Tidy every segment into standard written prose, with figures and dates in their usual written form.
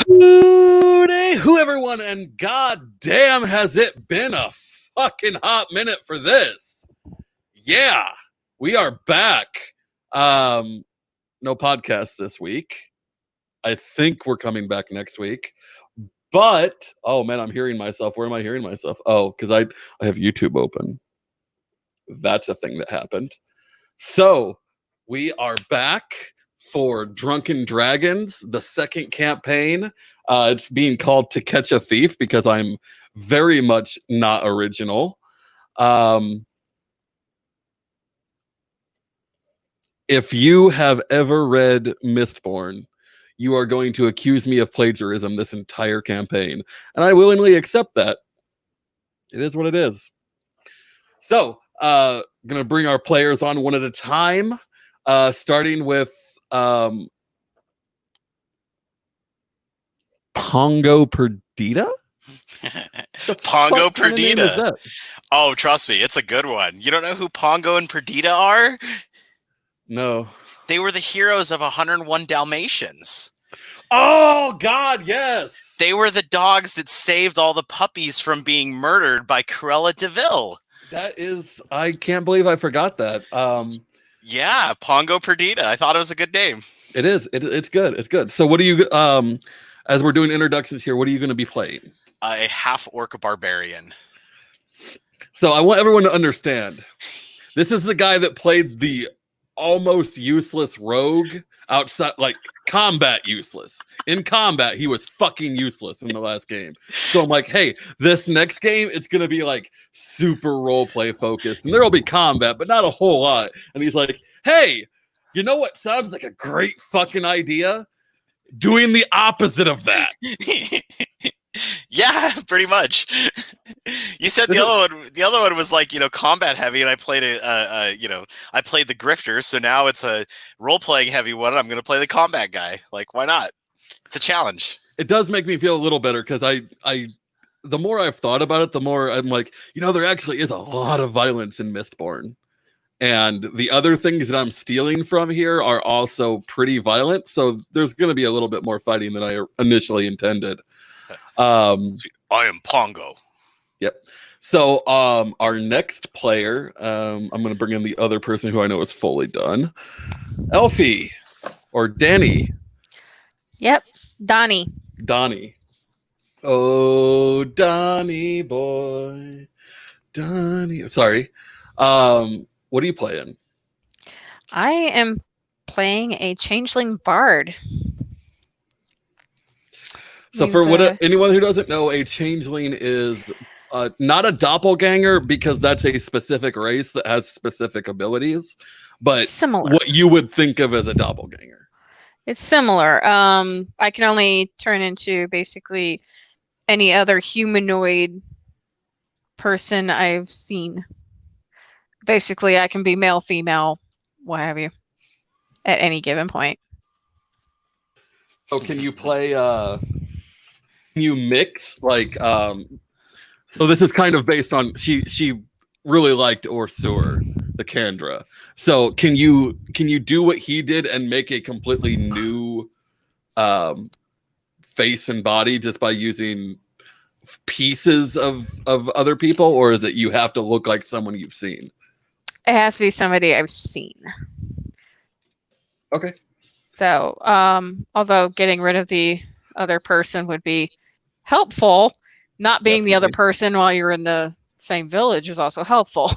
Hooty who everyone, and goddamn has it been a fucking hot minute for this. Yeah, we are back. No podcast this week. I think we're coming back next week. But oh man, I'm hearing myself. Where am I hearing myself? Oh, because I have YouTube open. That's a thing that happened. So we are back for Drunken Dragons, the second campaign. It's being called To Catch a Thief because I'm very much not original. If you have ever read Mistborn, you are going to accuse me of plagiarism this entire campaign, and I willingly accept that. It is what it is. So, gonna bring our players on one at a time, starting with Pongo Perdita? Pongo Perdita. Oh, trust me, it's a good one. You don't know who Pongo and Perdita are? No. They were the heroes of 101 Dalmatians. Oh, God, yes! They were the dogs that saved all the puppies from being murdered by Cruella de Vil. That is... I can't believe I forgot that. Yeah, Pongo Perdita. I thought it was a good name. It is. It's good. It's good. So what do you... as we're doing introductions here, what are you going to be playing? A half-orc barbarian. So I want everyone to understand. This is the guy that played the almost useless rogue outside, like combat useless. In combat, he was fucking useless in the last game. So I'm like, hey, this next game, it's going to be like super roleplay focused. And there'll be combat, but not a whole lot. And he's like, hey, you know what sounds like a great fucking idea? Doing the opposite of that. Yeah, pretty much. You said the other one was like, combat heavy, and I played I played the grifter, so now it's a role-playing heavy one, and I'm going to play the combat guy. Like, why not? It's a challenge. It does make me feel a little better, because the more I've thought about it, the more I'm like, there actually is a lot of violence in Mistborn. And the other things that I'm stealing from here are also pretty violent, so there's going to be a little bit more fighting than I initially intended. I am Pongo. Yep. So our next player, I'm going to bring in the other person who I know is fully done. Elfie or Danny. Yep. Donnie. Oh, Donnie boy. Donnie. Sorry. What are you playing? I am playing a changeling bard. So for anyone who doesn't know, a changeling is not a doppelganger, because that's a specific race that has specific abilities, but similar. What you would think of as a doppelganger. It's similar. I can only turn into basically any other humanoid person I've seen. Basically, I can be male, female, what have you, at any given point. So can you play... Can you mix, like... so this is kind of based on... She really liked Orsur, the Kandra. So can you do what he did and make a completely new face and body just by using pieces of other people? Or is it you have to look like someone you've seen? It has to be somebody I've seen. Okay. So, although getting rid of the other person would be helpful, not being the other person while you're in the same village is also helpful.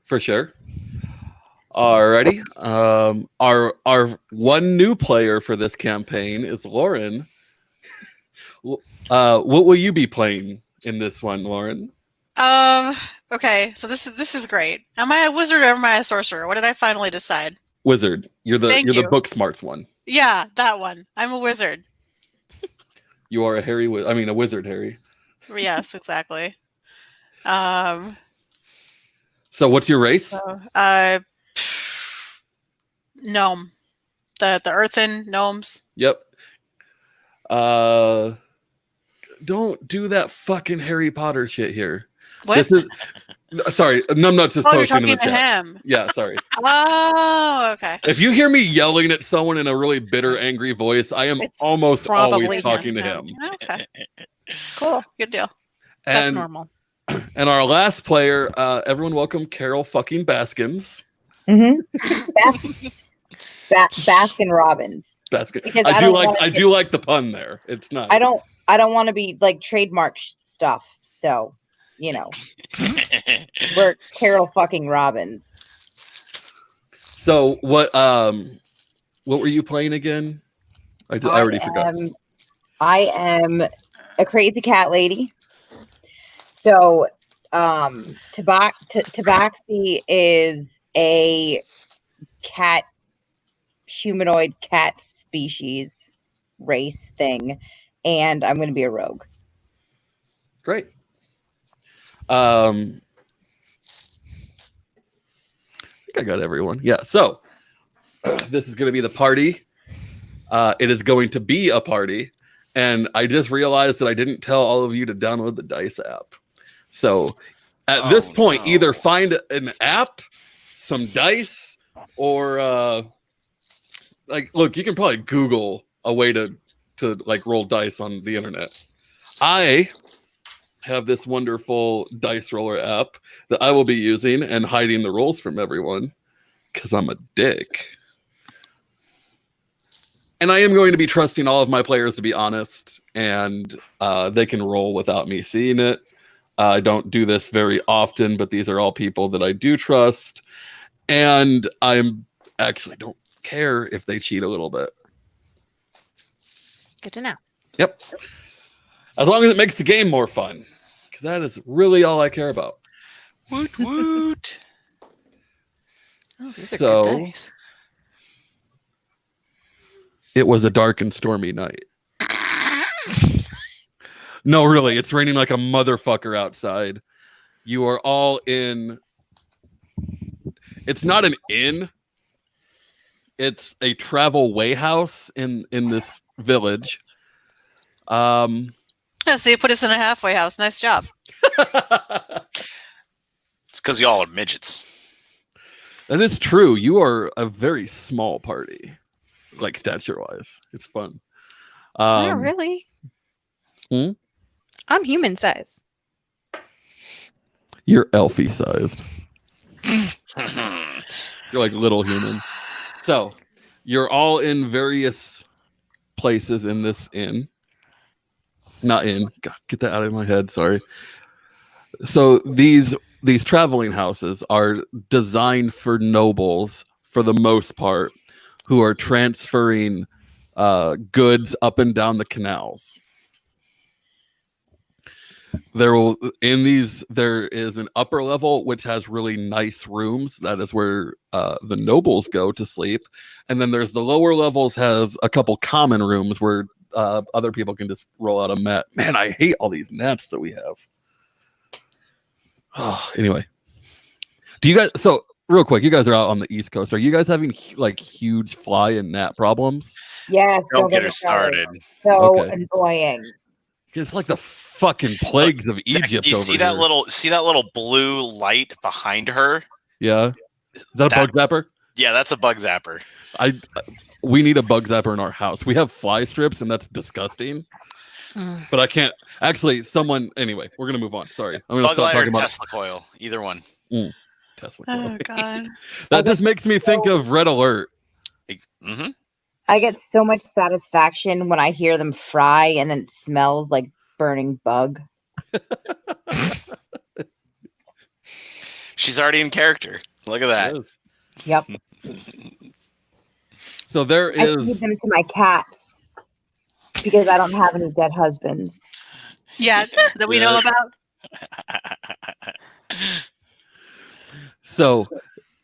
For sure. Alrighty. Our one new player for this campaign is Lauren. What will you be playing in this one, Lauren? Okay, so this is great. Am I a wizard or am I a sorcerer? What did I finally decide? Wizard. You're the book smarts one. Yeah, that one. I'm a wizard. You are a wizard, Harry. Yes, exactly. So what's your race? Gnome. The earthen gnomes. Yep. Don't do that fucking Harry Potter shit here. What? Sorry, Numbnuts is Oh, you're posting in talking the to chat. him. Yeah, sorry. Oh, okay. If you hear me yelling at someone in a really bitter, angry voice, I am It's almost probably always him. talking to him. Okay. Cool. Good deal. That's And normal. and our last player, everyone welcome Carol fucking Baskins. Mm-hmm. Baskin Robbins. Baskin. Because I I do don't like wanna I get- do like the pun there. It's not. I don't want to be like trademark stuff. So, you know, we're Carol fucking Robbins. So what were you playing again? I already forgot. I am a crazy cat lady. So, Tabaxi is a cat, humanoid cat species race thing, and I'm going to be a rogue. Great. I think I got everyone. Yeah. So this is going to be the party. It is going to be a party, and I just realized that I didn't tell all of you to download the Dice app. So at this point, either find an app, some dice, or like, look, you can probably Google a way to like roll dice on the internet. I have this wonderful dice roller app that I will be using and hiding the rolls from everyone because I'm a dick. And I am going to be trusting all of my players to be honest, and they can roll without me seeing it. I don't do this very often, but these are all people that I do trust. And I'm actually don't care if they cheat a little bit. Good to know. Yep. As long as it makes the game more fun. Because that is really all I care about. Woot woot. Oh, these are So- good dice. It was a dark and stormy night. No, really, it's raining like a motherfucker outside. You are all in. It's not an inn. It's a travel way house in this village. Yeah, so you put us in a halfway house. Nice job. It's because y'all are midgets. That is true. You are a very small party, like stature-wise. It's fun. Not really. Hmm? I'm human size. You're elfie sized. You're like little human. So you're all in various places in this inn. Not in. God, get that out of my head. Sorry. So these traveling houses are designed for nobles for the most part, who are transferring goods up and down the canals. There is an upper level which has really nice rooms. That is where the nobles go to sleep, and then there's the lower levels has a couple common rooms where other people can just roll out a mat. Man, I hate all these mats that we have. Anyway, do you guys? So real quick, you guys are out on the East Coast. Are you guys having like huge fly and gnat problems? Yes. Don't get me her started. So Okay. annoying. It's like the fucking plagues of Zach, Egypt. you over see that here. little blue light behind her? Yeah. Is that a That- bug zapper? Yeah, that's a bug zapper. We need a bug zapper in our house. We have fly strips, and that's disgusting. Mm. But I can't actually. Anyway, we're gonna move on. Sorry, I'm gonna Bug stop light or talking about Tesla coil, either one. Tesla. Oh God. That just makes me think of Red Alert. Mm-hmm. I get so much satisfaction when I hear them fry and then it smells like burning bug. She's already in character. Look at that. Yes. Yep. So there I is. feed them to my cats because I don't have any dead husbands. Yeah, that we know about. So,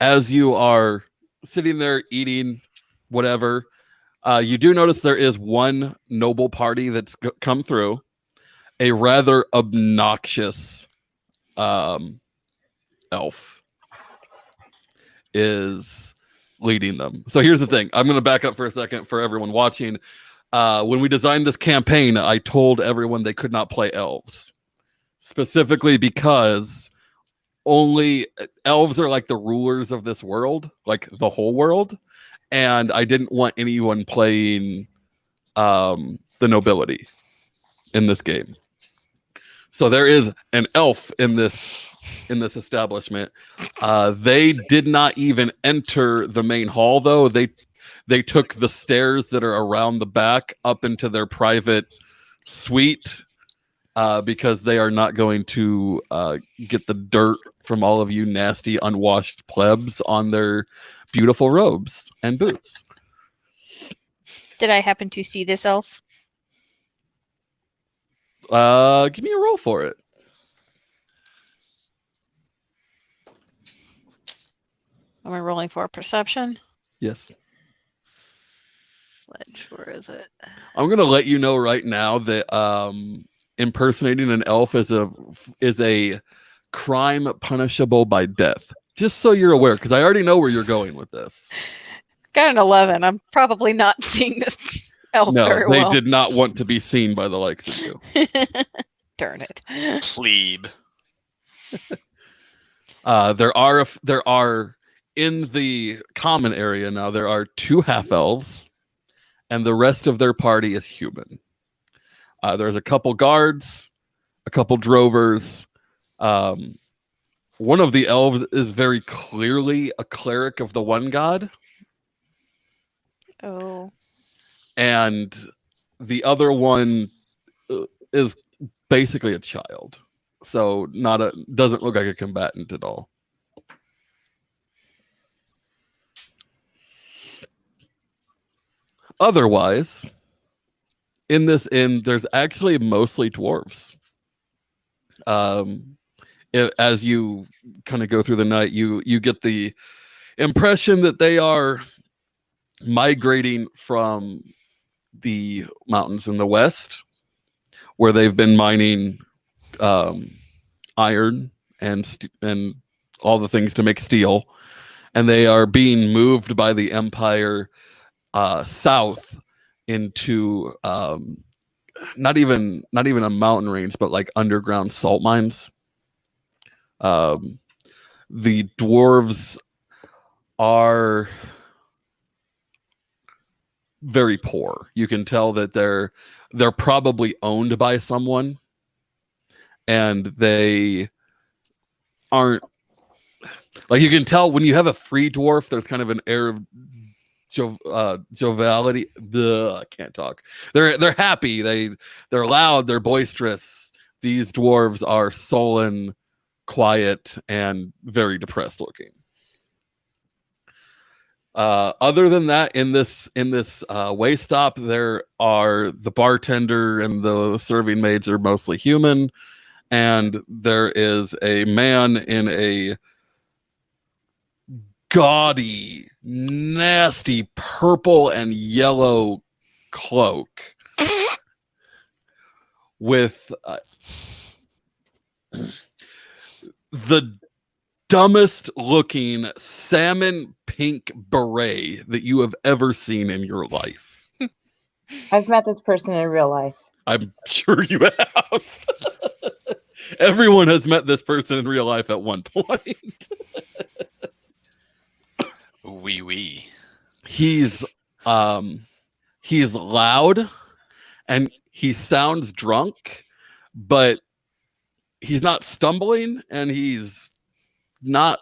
as you are sitting there eating whatever, you do notice there is one noble party that's come through. A rather obnoxious elf is leading them. So here's the thing. I'm going to back up for a second for everyone watching. When we designed this campaign, I told everyone they could not play elves, specifically because only elves are like the rulers of this world, like the whole world, and I didn't want anyone playing the nobility in this game. So there is an elf in this establishment. They did not even enter the main hall, though. They took the stairs that are around the back up into their private suite because they are not going to get the dirt from all of you nasty, unwashed plebs on their beautiful robes and boots. Did I happen to see this elf? Give me a roll for it. Am I rolling for a perception? Yes. Fledge, where is it? I'm gonna let you know right now that impersonating an elf is a crime punishable by death. Just so you're aware, because I already know where you're going with this. Got an 11. I'm probably not seeing this elf No, very they well. did not want to be seen by the likes of you. Darn it. Plebe. There are in the common area now. There are 2 half elves, and the rest of their party is human. There's a couple guards, a couple drovers. One of the elves is very clearly a cleric of the one god, Oh. and the other one is basically a child. So doesn't look like a combatant at all. Otherwise, in this inn, there's actually mostly dwarves. As you kind of go through the night, you get the impression that they are migrating from the mountains in the west, where they've been mining iron and all the things to make steel, and they are being moved by the Empire south into not even a mountain range, but like underground salt mines. The dwarves are very poor. You can tell that they're probably owned by someone, and they aren't, like, you can tell when you have a free dwarf, there's kind of an air of joviality. I can't talk. They're happy. They're loud. They're boisterous. These dwarves are sullen, quiet, and very depressed looking. Other than that, in this way stop, there are the bartender and the serving maids are mostly human, and there is a man in a gaudy, nasty purple and yellow cloak with the dumbest looking salmon pink beret that you have ever seen in your life. I've met this person in real life. I'm sure you have. Everyone has met this person in real life at one point. Wee. He's loud and he sounds drunk, but he's not stumbling and he's not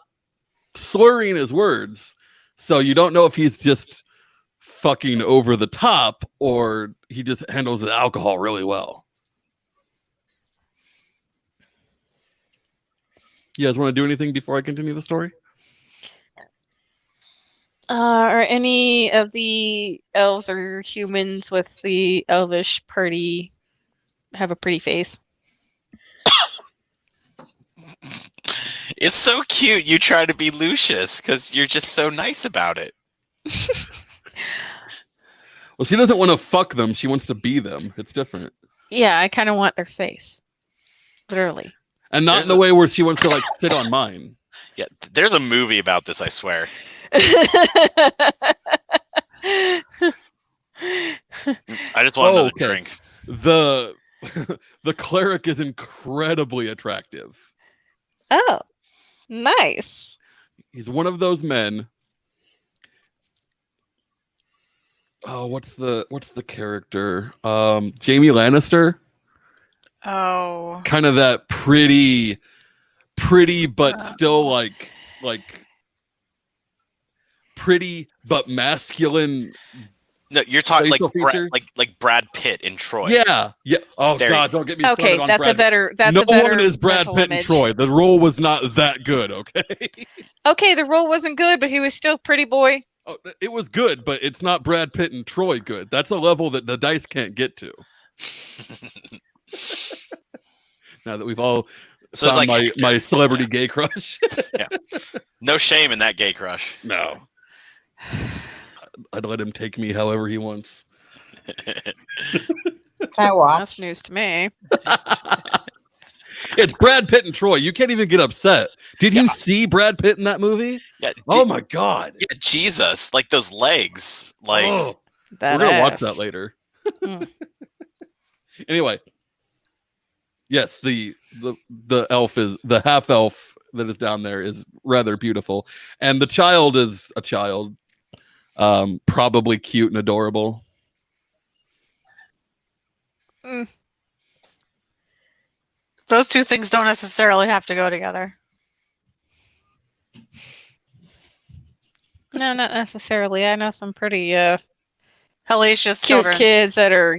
slurring his words. So you don't know if he's just fucking over the top or he just handles the alcohol really well. You guys want to do anything before I continue the story? Are any of the elves or humans with the elvish party have a pretty face? It's so cute you try to be Lucius because you're just so nice about it. Well, she doesn't want to fuck them. She wants to be them. It's different. Yeah, I kind of want their face. Literally. And not There's in the way where she wants to like sit on mine. Yeah, there's a movie about this, I swear. I just want another drink. The cleric is incredibly attractive. Oh. Nice. He's one of those men. Oh, what's the character? Jamie Lannister. Oh. Kind of that pretty, but still like pretty but masculine. No, you're talking Facial features? like Brad Pitt in Troy. Yeah. Oh There- God, don't get me Okay, started on that's Brad. a better. That's no a better one is Brad mental Pitt in image. Troy. The role was not that good. Okay. Okay, the role wasn't good, but he was still pretty boy. Oh, it was good, but it's not Brad Pitt and Troy good. That's a level that the dice can't get to. Now that we've all So it's found like Hector. my celebrity gay crush. No shame in that gay crush. No. I'd let him take me however he wants. Can I watch? That's news to me. It's Brad Pitt and Troy. You can't even get upset. Did you Yeah. see Brad Pitt in that movie? Yeah, Oh my God. yeah, Jesus, like those legs, like Oh, That we're gonna watch ass. that later. Mm. Anyway, yes, the elf is the half elf that is down there is rather beautiful, and the child is a child, probably cute and adorable. Those two things don't necessarily have to go together. No, not necessarily. I know some pretty Hellacious cute children. kids that are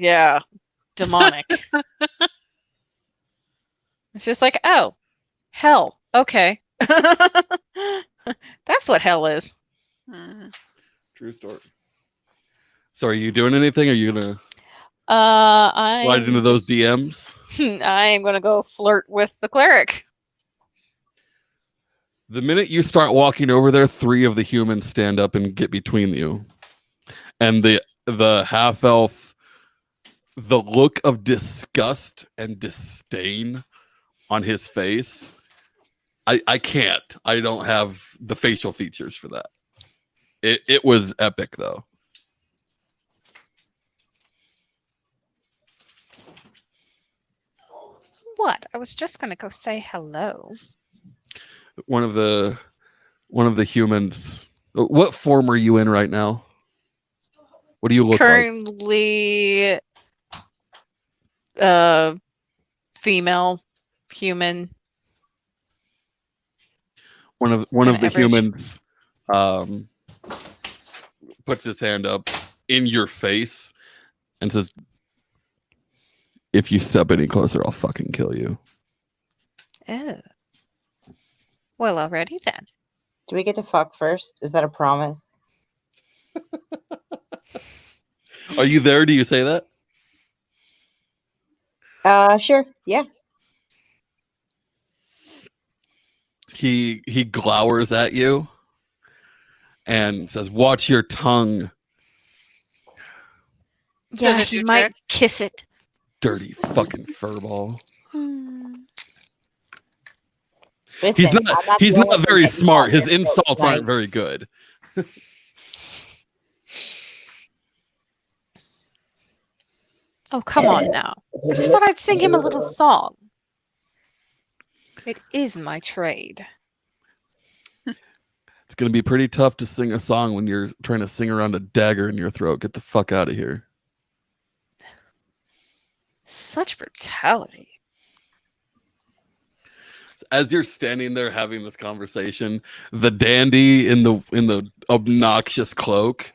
demonic. It's just like, oh, hell. Okay. That's what hell is. Mm. True story. So, are you doing anything? Are you gonna I slide into those DMs? I am gonna go flirt with the cleric. The minute you start walking over there, 3 of the humans stand up and get between you. And the half elf, the look of disgust and disdain on his face, I can't. I don't have the facial features for that. It was epic though. What? I was just gonna go say hello. One of the humans. What form are you in right now? What do you look like? Currently, female, human. One of Kinda the average. humans puts his hand up in your face and says, "If you step any closer, I'll fucking kill you." Oh. Well, already then. Do we get to fuck first? Is that a promise? Are you there? Do you say that? Sure. Yeah. He glowers at you and says, "Watch your tongue, Yeah, it he do might tricks? kiss it. dirty fucking furball." Hmm. He's Listen, not. I'm not He's the only not one very getting smart. called His this, so insults nice. aren't very good. Oh, come on now. I just thought I'd sing him a little song. It is my trade. It's gonna be pretty tough to sing a song when you're trying to sing around a dagger in your throat. Get the fuck out of here. Such brutality. As you're standing there having this conversation, the dandy in the obnoxious cloak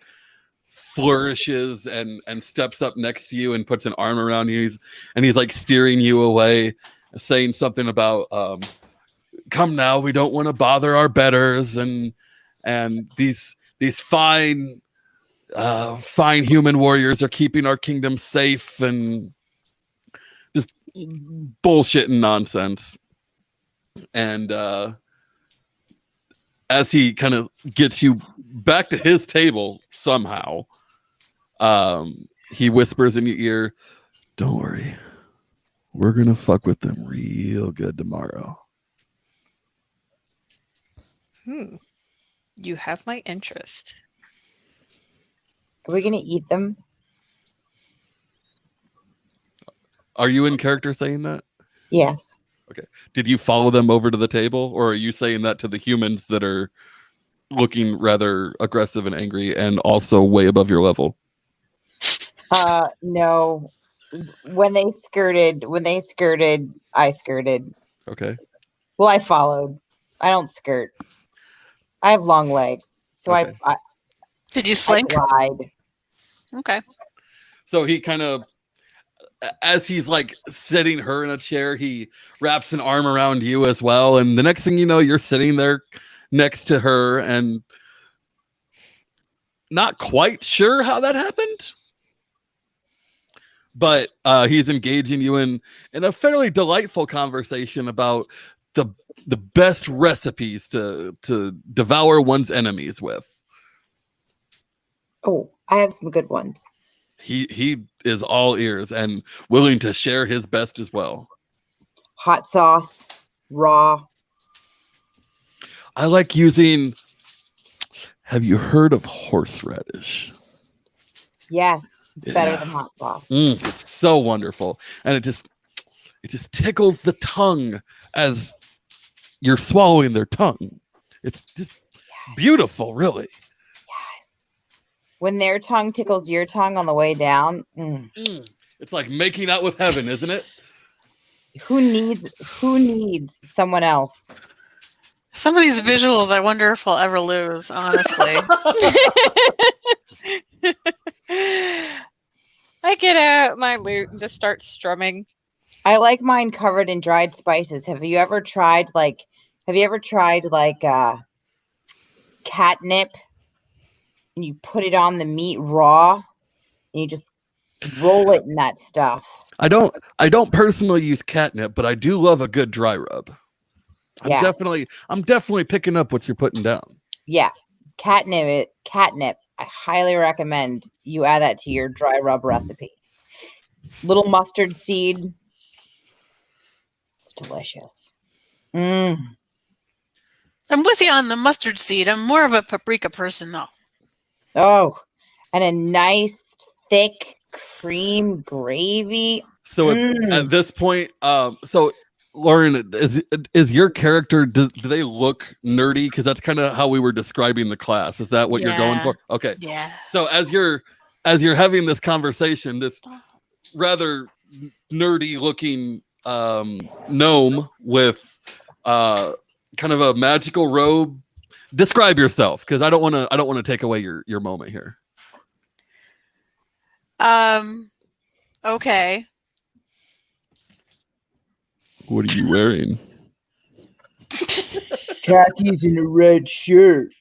flourishes and steps up next to you and puts an arm around you. He's like steering you away, saying something about come now, we don't want to bother our betters, and these fine human warriors are keeping our kingdom safe, and just bullshit and nonsense. And as he kind of gets you back to his table somehow, he whispers in your ear, "Don't worry, we're gonna fuck with them real good tomorrow." You have my interest. Are we gonna eat them? Are you in character saying that? Yes. Did you follow them over to the table, or are you saying that to the humans that are looking rather aggressive and angry and also way above your level? No. When they skirted, I skirted. Okay. Well, I followed. I don't skirt. I have long legs, so Okay. I Did you slink? glide. Okay. So he kind of, as he's like sitting her in a chair, he wraps an arm around you as well. And the next thing you know, you're sitting there next to her and not quite sure how that happened. But he's engaging you in a fairly delightful conversation about the best recipes to devour one's enemies with. Oh, I have some good ones. He is all ears and willing to share his best as well. Hot sauce, raw. I like using. Have you heard of horseradish? Yes, it's better Yeah. than hot sauce. It's so wonderful, and it just tickles the tongue as you're swallowing their tongue. It's just beautiful, really. Yes. When their tongue tickles your tongue on the way down, It's like making out with heaven, isn't it? who needs someone else? Some of these visuals, I wonder if I'll ever lose, honestly. I get out my lute and just start strumming. I like mine covered in dried spices. Have you ever tried catnip and you put it on the meat raw and you just roll it in that stuff? I don't personally use catnip, but I do love a good dry rub. I'm Yes. definitely picking up what you're putting down. Yeah. Catnip. I highly recommend you add that to your dry rub recipe. Little mustard seed. It's delicious. I'm with you on the mustard seed. I'm more of a paprika person, though. Oh, and a nice thick cream gravy. So at this point, so Lauren, is your character? Do they look nerdy? Because that's kind of how we were describing the class. Is that what you're going Yeah. for? Okay. Yeah. So as you're having this conversation, this rather nerdy looking gnome with kind of a magical robe. Describe yourself, because I don't want to take away your moment here. Okay. What are you wearing? Khakis and a red shirt.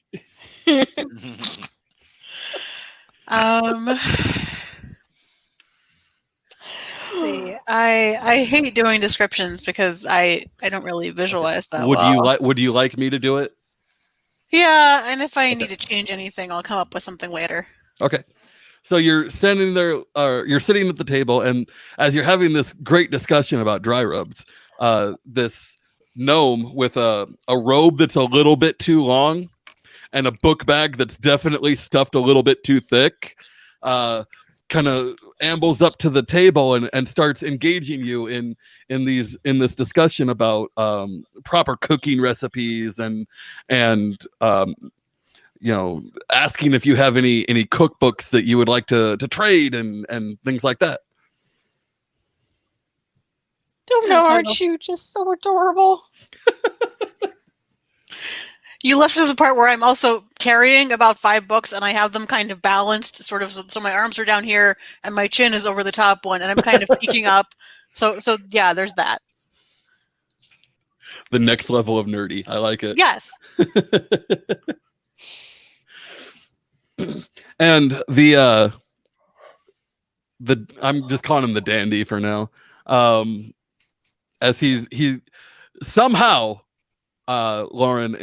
See, I hate doing descriptions because I don't really visualize that well. Would you like me to do it? Yeah, and if I need to change anything, I'll come up with something later. Okay. So you're standing there, you're sitting at the table, and as you're having this great discussion about dry rubs, this gnome with a robe that's a little bit too long and a book bag that's definitely stuffed a little bit too thick, kind of ambles up to the table and starts engaging you in this discussion about proper cooking recipes and asking if you have any cookbooks that you would like to trade and things like that. Don't know, aren't you just so adorable? You left to the part where I'm also carrying about 5 books and I have them kind of balanced, sort of, so my arms are down here and my chin is over the top one and I'm kind of peeking up. So yeah, there's that. The next level of nerdy. I like it. Yes. And the I'm just calling him the dandy for now. As he somehow, Lauren,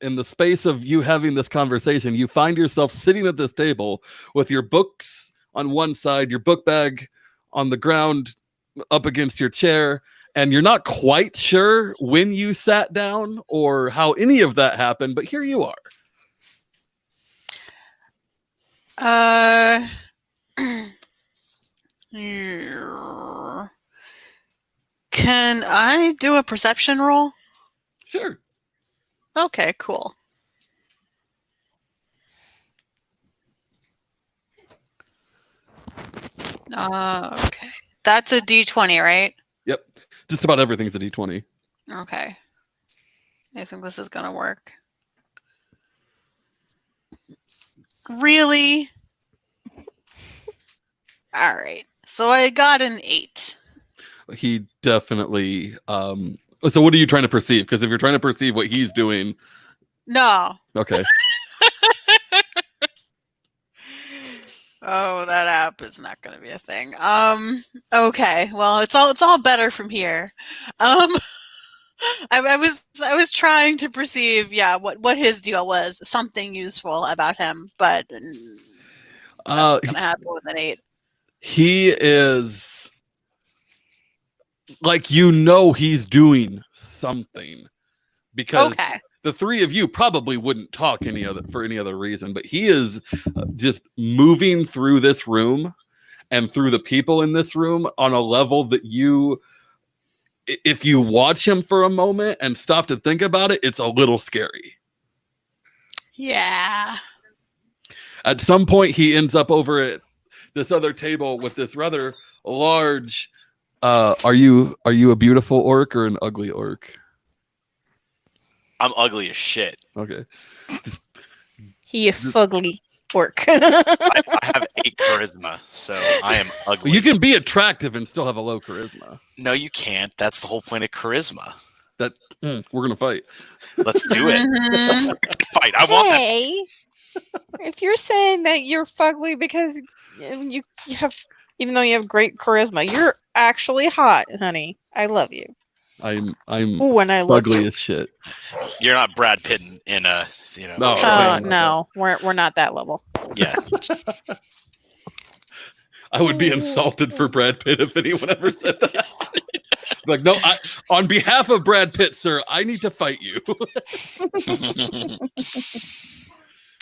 in the space of you having this conversation, you find yourself sitting at this table with your books on one side, your book bag on the ground up against your chair, and you're not quite sure when you sat down or how any of that happened, but here you are. Can Can I do a perception roll? Sure. Okay, cool. Okay. That's a D20, right? Yep. Just about everything's a D20. Okay. I think this is going to work. Really? All right. So I got an 8. He definitely. So what are you trying to perceive? Because if you're trying to perceive what he's doing, No. okay. Oh, that app is not going to be a thing. Okay. Well, it's all better from here. I was trying to perceive, what his deal was, something useful about him, but that's going to happen with an 8. He is like, he's doing something, because Okay. the three of you probably wouldn't talk for any other reason, but he is just moving through this room and through the people in this room on a level that if you watch him for a moment and stop to think about it, it's a little scary. Yeah. At some point, he ends up over at this other table with this rather large. Are you a beautiful orc or an ugly orc? I'm ugly as shit. Okay. He a fugly orc. I have 8 charisma, so I am ugly. You can be attractive and still have a low charisma. No, you can't. That's the whole point of charisma. We're gonna fight. Let's do it. Mhm. Let's fight. I want that. Hey, if you're saying that you're fugly because you have, even though you have great charisma, you're actually hot, honey. I love you. I'm Ooh, and I love ugly you. as shit. You're not Brad Pitt in No. Oh Right. no, we're not that level. Yeah. I would be insulted for Brad Pitt if anyone ever said that. Like, no, on behalf of Brad Pitt, sir, I need to fight you.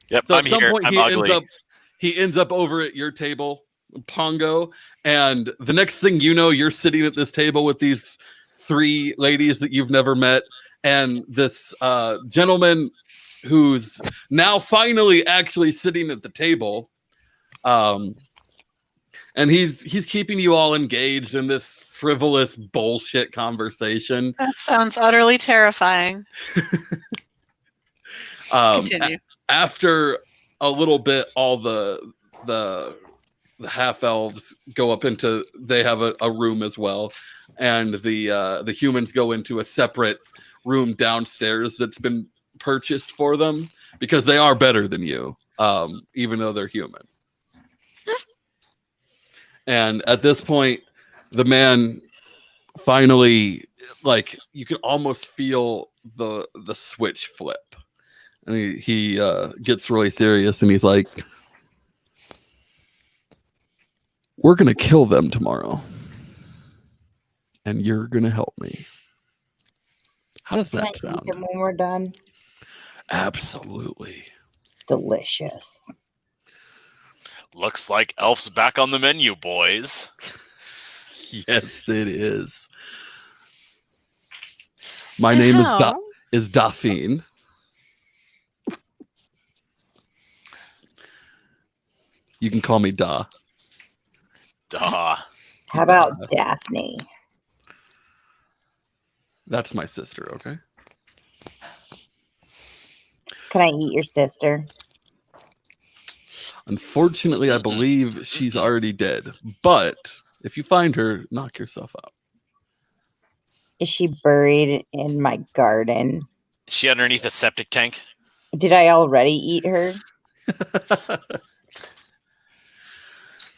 Yep, So I'm at some here. point, I'm ugly. he ends up over at your table, Pongo, and the next thing you know, you're sitting at this table with these 3 ladies that you've never met, and this gentleman who's now finally actually sitting at the table, and he's keeping you all engaged in this frivolous bullshit conversation. That sounds utterly terrifying. Continue. After a little bit, all the half elves go up into, they have a room as well, and the humans go into a separate room downstairs that's been purchased for them because they are better than you, even though they're human. And at this point, the man finally, like, you can almost feel the switch flip. And he gets really serious, and he's like, we're going to kill them tomorrow. And you're going to help me. How does Can I that eat sound? them when we're done? Absolutely. Delicious. Looks like Elf's back on the menu, boys. Yes, it is. My name is Daphne. You can call me Da. Duh. How about Daphne? That's my sister, okay? Can I eat your sister? Unfortunately, I believe she's already dead. But if you find her, knock yourself out. Is she buried in my garden? Is she underneath a septic tank? Did I already eat her?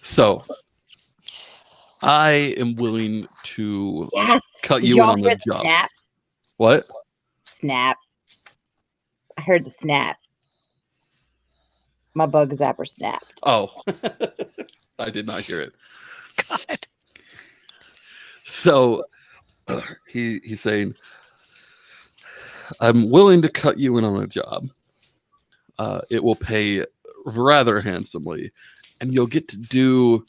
So, I am willing to Yes. cut Did you in y'all on the hear the job. snap? What? Snap. I heard the snap. My bug zapper snapped. Oh, I did not hear it. God. So he's saying, I'm willing to cut you in on a job. It will pay rather handsomely, and you'll get to do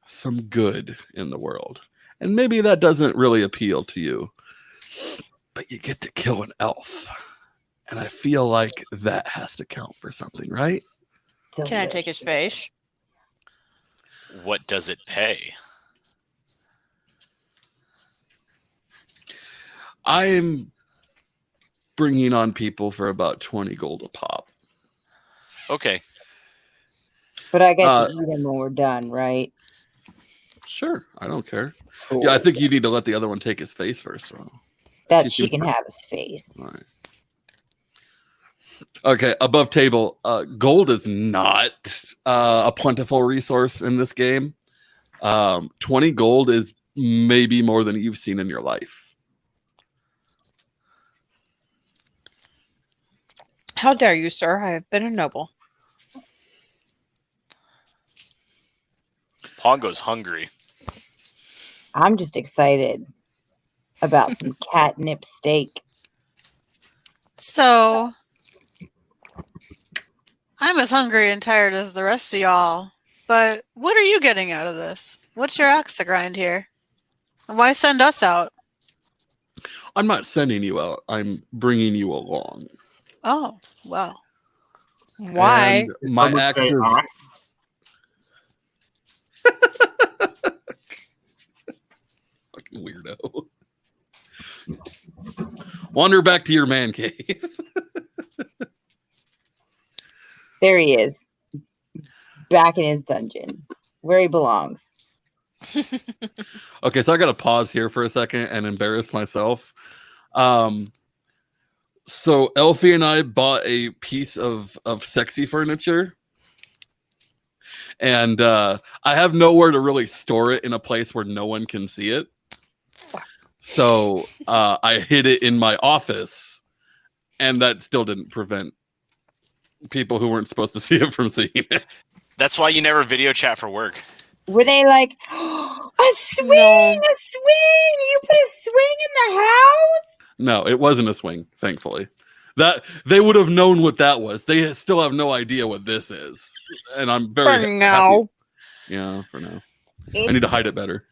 some good in the world. And maybe that doesn't really appeal to you. But you get to kill an elf. And I feel like that has to count for something, right? Can I take his face? What does it pay? I'm bringing on people for about 20 gold a pop. Okay. But I get to eat him when we're done, right? Sure, I don't care. Cool. Yeah, I think you need to let the other one take his face first. Though. That she can have his face. All right. Okay, above table. Gold is not a plentiful resource in this game. 20 gold is maybe more than you've seen in your life. How dare you, sir? I have been a noble. Pongo's hungry. I'm just excited about some catnip steak. So I'm as hungry and tired as the rest of y'all, but what are you getting out of this? What's your axe to grind here? And why send us out? I'm not sending you out. I'm bringing you along. Oh, well. Why? And my axe is... Fucking weirdo. Wander back to your man cave. There he is. Back in his dungeon. Where he belongs. Okay, so I got to pause here for a second and embarrass myself. So Elfie and I bought a piece of sexy furniture. And I have nowhere to really store it in a place where no one can see it. So I hid it in my office, and that still didn't prevent people who weren't supposed to see it from seeing it. That's why you never video chat for work. Were they like, a swing, No. a swing? You put a swing in the house? No, it wasn't a swing, thankfully. That they would have known what that was. They still have no idea what this is, and I'm very For now. happy. Yeah, for now. I need to hide it better.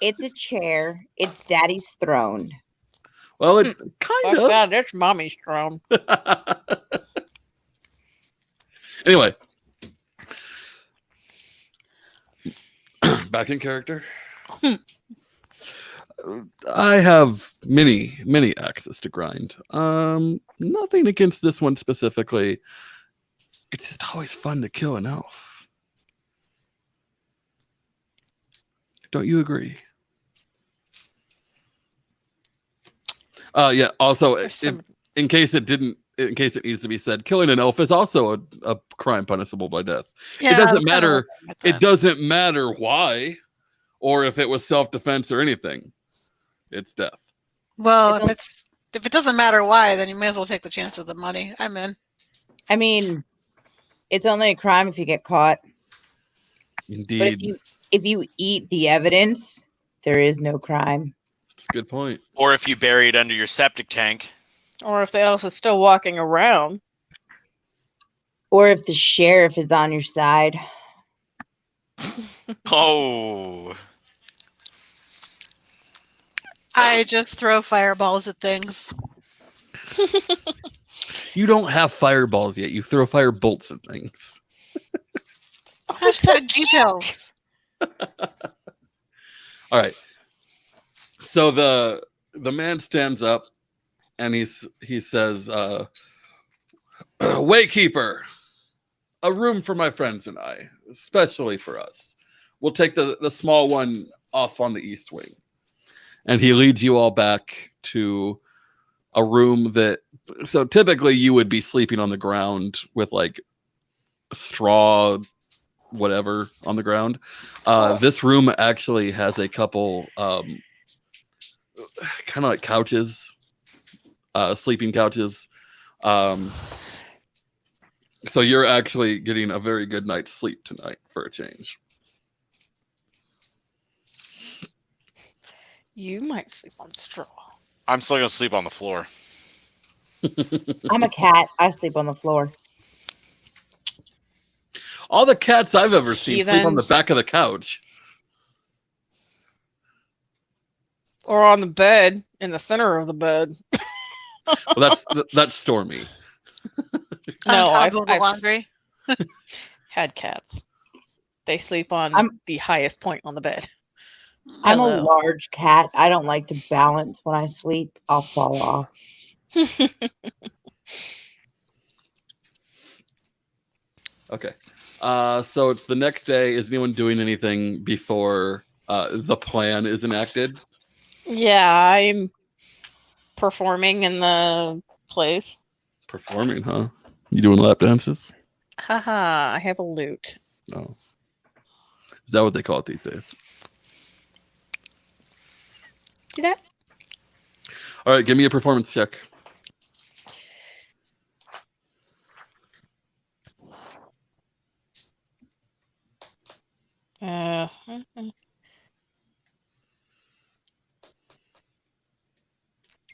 It's a chair. It's Daddy's throne. Well, it kind Fuck of. that, it's mommy's throne. Anyway, back in character. I have many axes to grind. Nothing against this one specifically. It's just always fun to kill an elf. Don't you agree? Yeah. Also, in case it needs to be said, killing an elf is also a crime punishable by death. Yeah, It I doesn't was kinda matter. wondering about It that. doesn't matter why, or if it was self-defense or anything. It's death. Well, if it doesn't matter why, then you may as well take the chance of the money. I'm in. I mean, it's only a crime if you get caught. But Indeed. if you eat the evidence, there is no crime. It's a good point. Or if you bury it under your septic tank. Or if the elf is still walking around. Or if the sheriff is on your side. Oh. I just throw fireballs at things. You don't have fireballs yet. You throw fire bolts at things. Hashtag details. All right. So the man stands up and he says, "Waykeeper, a room for my friends and I, especially for us. We'll take the small one off on the east wing." And he leads you all back to a room that, so typically you would be sleeping on the ground with like straw, whatever on the ground. This room actually has a couple kind of like couches, sleeping couches. So you're actually getting a very good night's sleep tonight for a change. You might sleep on straw. I'm still going to sleep on the floor. I'm a cat. I sleep on the floor. All the cats I've ever seen sleep on the Heathens. back of the couch. Or on the bed, in the center of the bed. Well, that's Stormy. On No, top of the I've laundry. had cats. They sleep on I'm- the highest point on the bed. I'm a Hello. large cat. I don't like to balance when I sleep. I'll fall off. Okay. So it's the next day. Is anyone doing anything before the plan is enacted? Yeah, I'm performing in the place. Performing, huh? You doing lap dances? Haha, I have a lute. No. Is that what they call it these days? See that? All right, give me a performance check. Uh,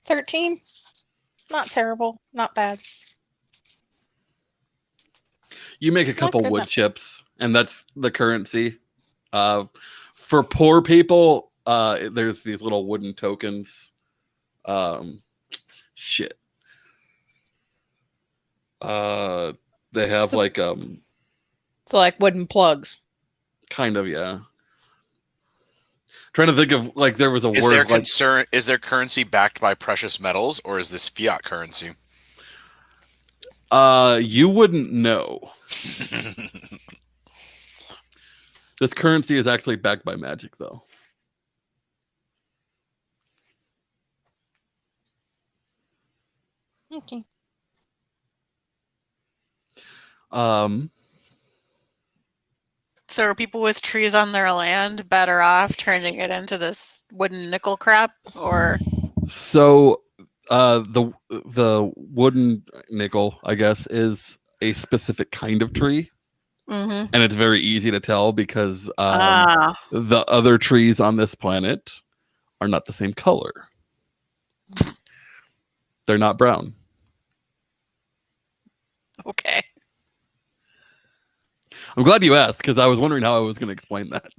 13. Not terrible. Not bad. You make a couple good wood enough. chips, and that's the currency. For poor people, there's these little wooden tokens. Shit. They have So- like It's like wooden plugs. kind of, yeah. Trying to think of like there was a Is word there like concern? Is there currency backed by precious metals, or is this fiat currency? you wouldn't know. This currency is actually backed by magic, though. Okay. So are people with trees on their land better off turning it into this wooden nickel crap, or So the wooden nickel, I guess, is a specific kind of tree, Mhm. and it's very easy to tell because Ah, the other trees on this planet are not the same color. They're not brown. okay. I'm glad you asked because I was wondering how I was going to explain that.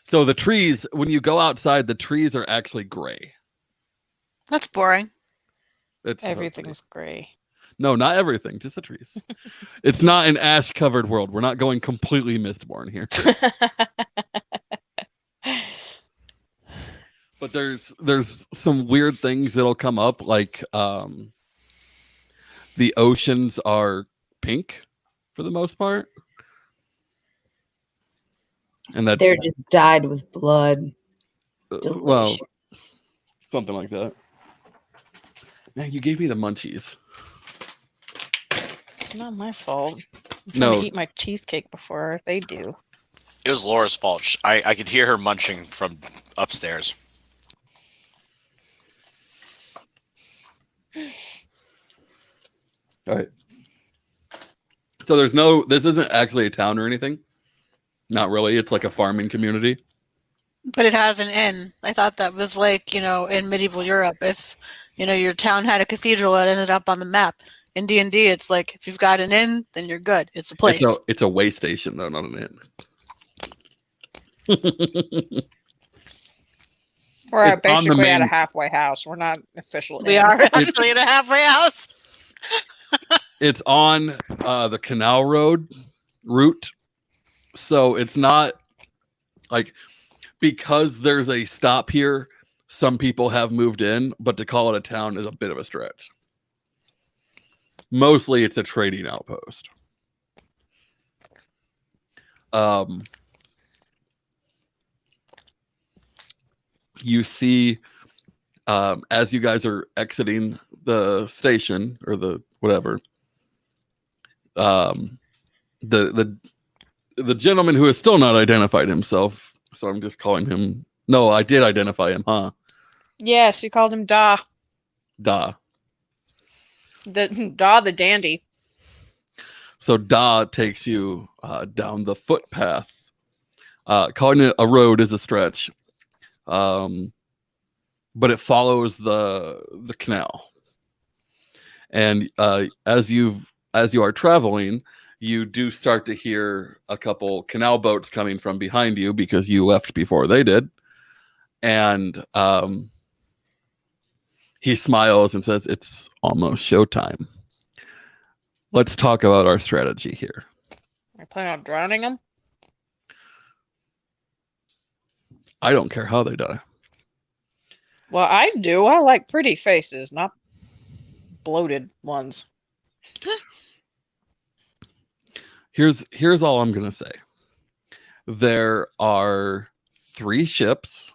So the trees, when you go outside, the trees are actually gray. That's boring. It's supposed to be. Everything's gray. No, not everything, just the trees. It's not an ash-covered world. We're not going completely Mistborn here. But there's some weird things that'll come up, like the oceans are pink for the most part, and that's They're just dyed with blood. well, Delicious. something like that. Man, you gave me the munchies. It's not my fault. I'm trying No. to eat my cheesecake before they do. It was Laura's fault. I could hear her munching from upstairs. All right. So this isn't actually a town or anything. Not really. It's like a farming community. But it has an inn. I thought that was like, in medieval Europe, if, your town had a cathedral, it ended up on the map. In D&D, it's like, if you've got an inn, then you're good. It's a place. It's a way station though, not an inn. We're It's on the basically at a main- halfway house. We're not official. We inn. are actually in a halfway house. It's on the canal route, so it's not like because there's a stop here. Some people have moved in, but to call it a town is a bit of a stretch. Mostly, it's a trading outpost. You see, as you guys are exiting the station or the whatever, the gentleman who has still not identified himself, so I'm just calling him. No, I did identify him, huh? Yes, you called him Da. Da. The dandy. So Da takes you down the footpath. Calling it a road is a stretch, but it follows the canal. And as you are traveling, you do start to hear a couple canal boats coming from behind you because you left before they did. And he smiles and says, "It's almost showtime. Let's talk about our strategy here." I plan on drowning them. I don't care how they die. Well, I do. I like pretty faces, not bloated ones. Here's all I'm gonna say. There are 3 ships,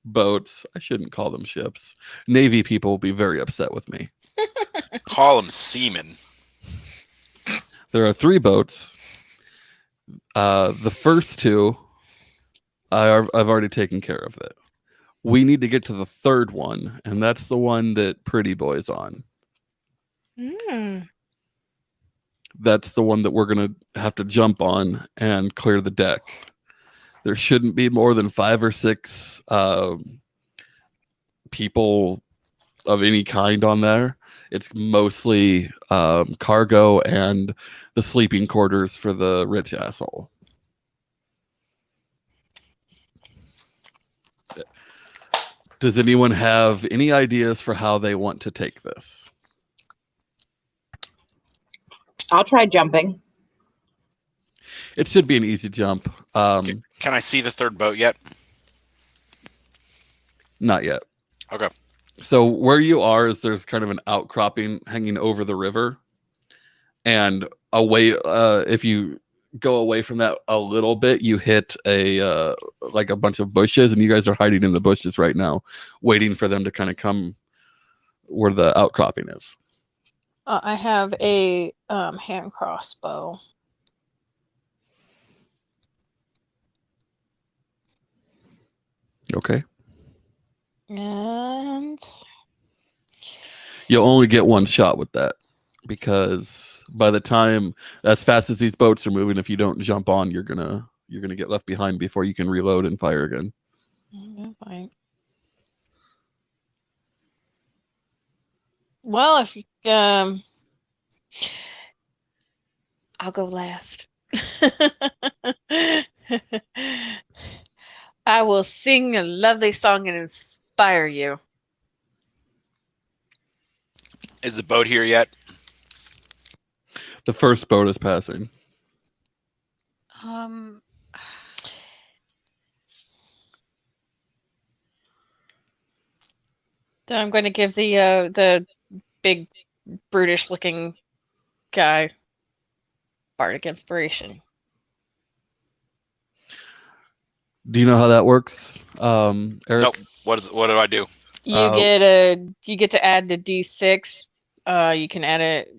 boats. I shouldn't call them ships. Navy people will be very upset with me. Call them seamen. There are 3 boats. The first 2, I've already taken care of it. We need to get to the 3rd one, and that's the one that Pretty Boy's on. That's the one that we're going to have to jump on and clear the deck. There shouldn't be more than 5 or 6 people of any kind on there. It's mostly cargo and the sleeping quarters for the rich asshole. Does anyone have any ideas for how they want to take this? I'll try jumping. It should be an easy jump. Can I see the 3rd boat yet? Not yet. Okay. So where you are is there's kind of an outcropping hanging over the river, and away. If you go away from that a little bit, you hit a like a bunch of bushes, and you guys are hiding in the bushes right now, waiting for them to kind of come where the outcropping is. I have a hand crossbow. Okay. And You'll only get one shot with that, because by the time, as fast as these boats are moving, if you don't jump on, you're gonna get left behind before you can reload and fire again. fine. Well, if you I'll go last. I will sing a lovely song and inspire you. Is the boat here yet? The first boat is passing. So I'm going to give the big brutish looking guy bardic inspiration. Do you know how that works, Eric? Nope. What do I do? You get to add the D6. You can add it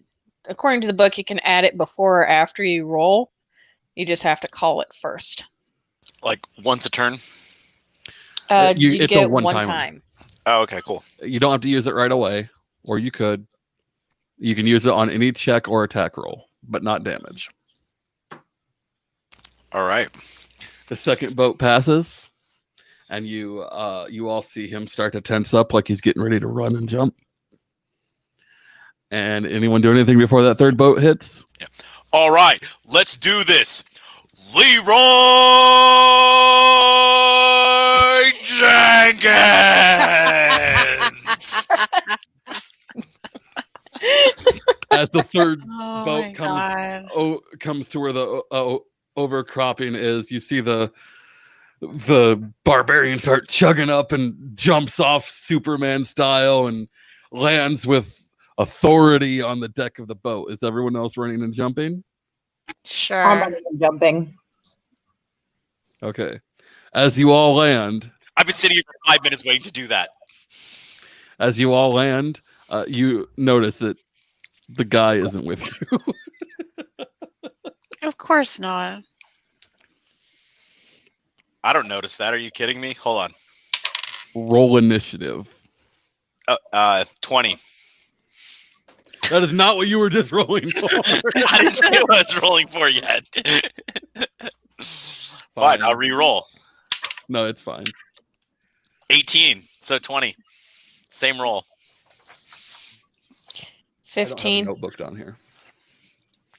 according to the book. You can add it before or after you roll. You just have to call it first. Like once a turn? You it's get a it one one-timer. time. Oh, okay, cool. You don't have to use it right away, or you could. You can use it on any check or attack roll, but not damage. All right. The second boat passes, and you all see him start to tense up like he's getting ready to run and jump. And anyone do anything before that third boat hits? Yeah. All right, let's do this. Leroy Jenkins. As the third Oh boat my God. comes to where the overcropping is, you see the barbarian start chugging up and jumps off Superman style and lands with authority on the deck of the boat. Is everyone else running and jumping? I'm Sure. running and jumping. Okay. As you all land, I've been sitting here for 5 minutes waiting to do that. You notice that the guy isn't with you. Of course not. I don't notice that. Are you kidding me? Hold on. Roll initiative. 20. That is not what you were just rolling for. I didn't say what I was rolling for yet. Fine, I'll re-roll. No, it's fine. 18, so 20. Same roll. I don't have a 15. notebook down here.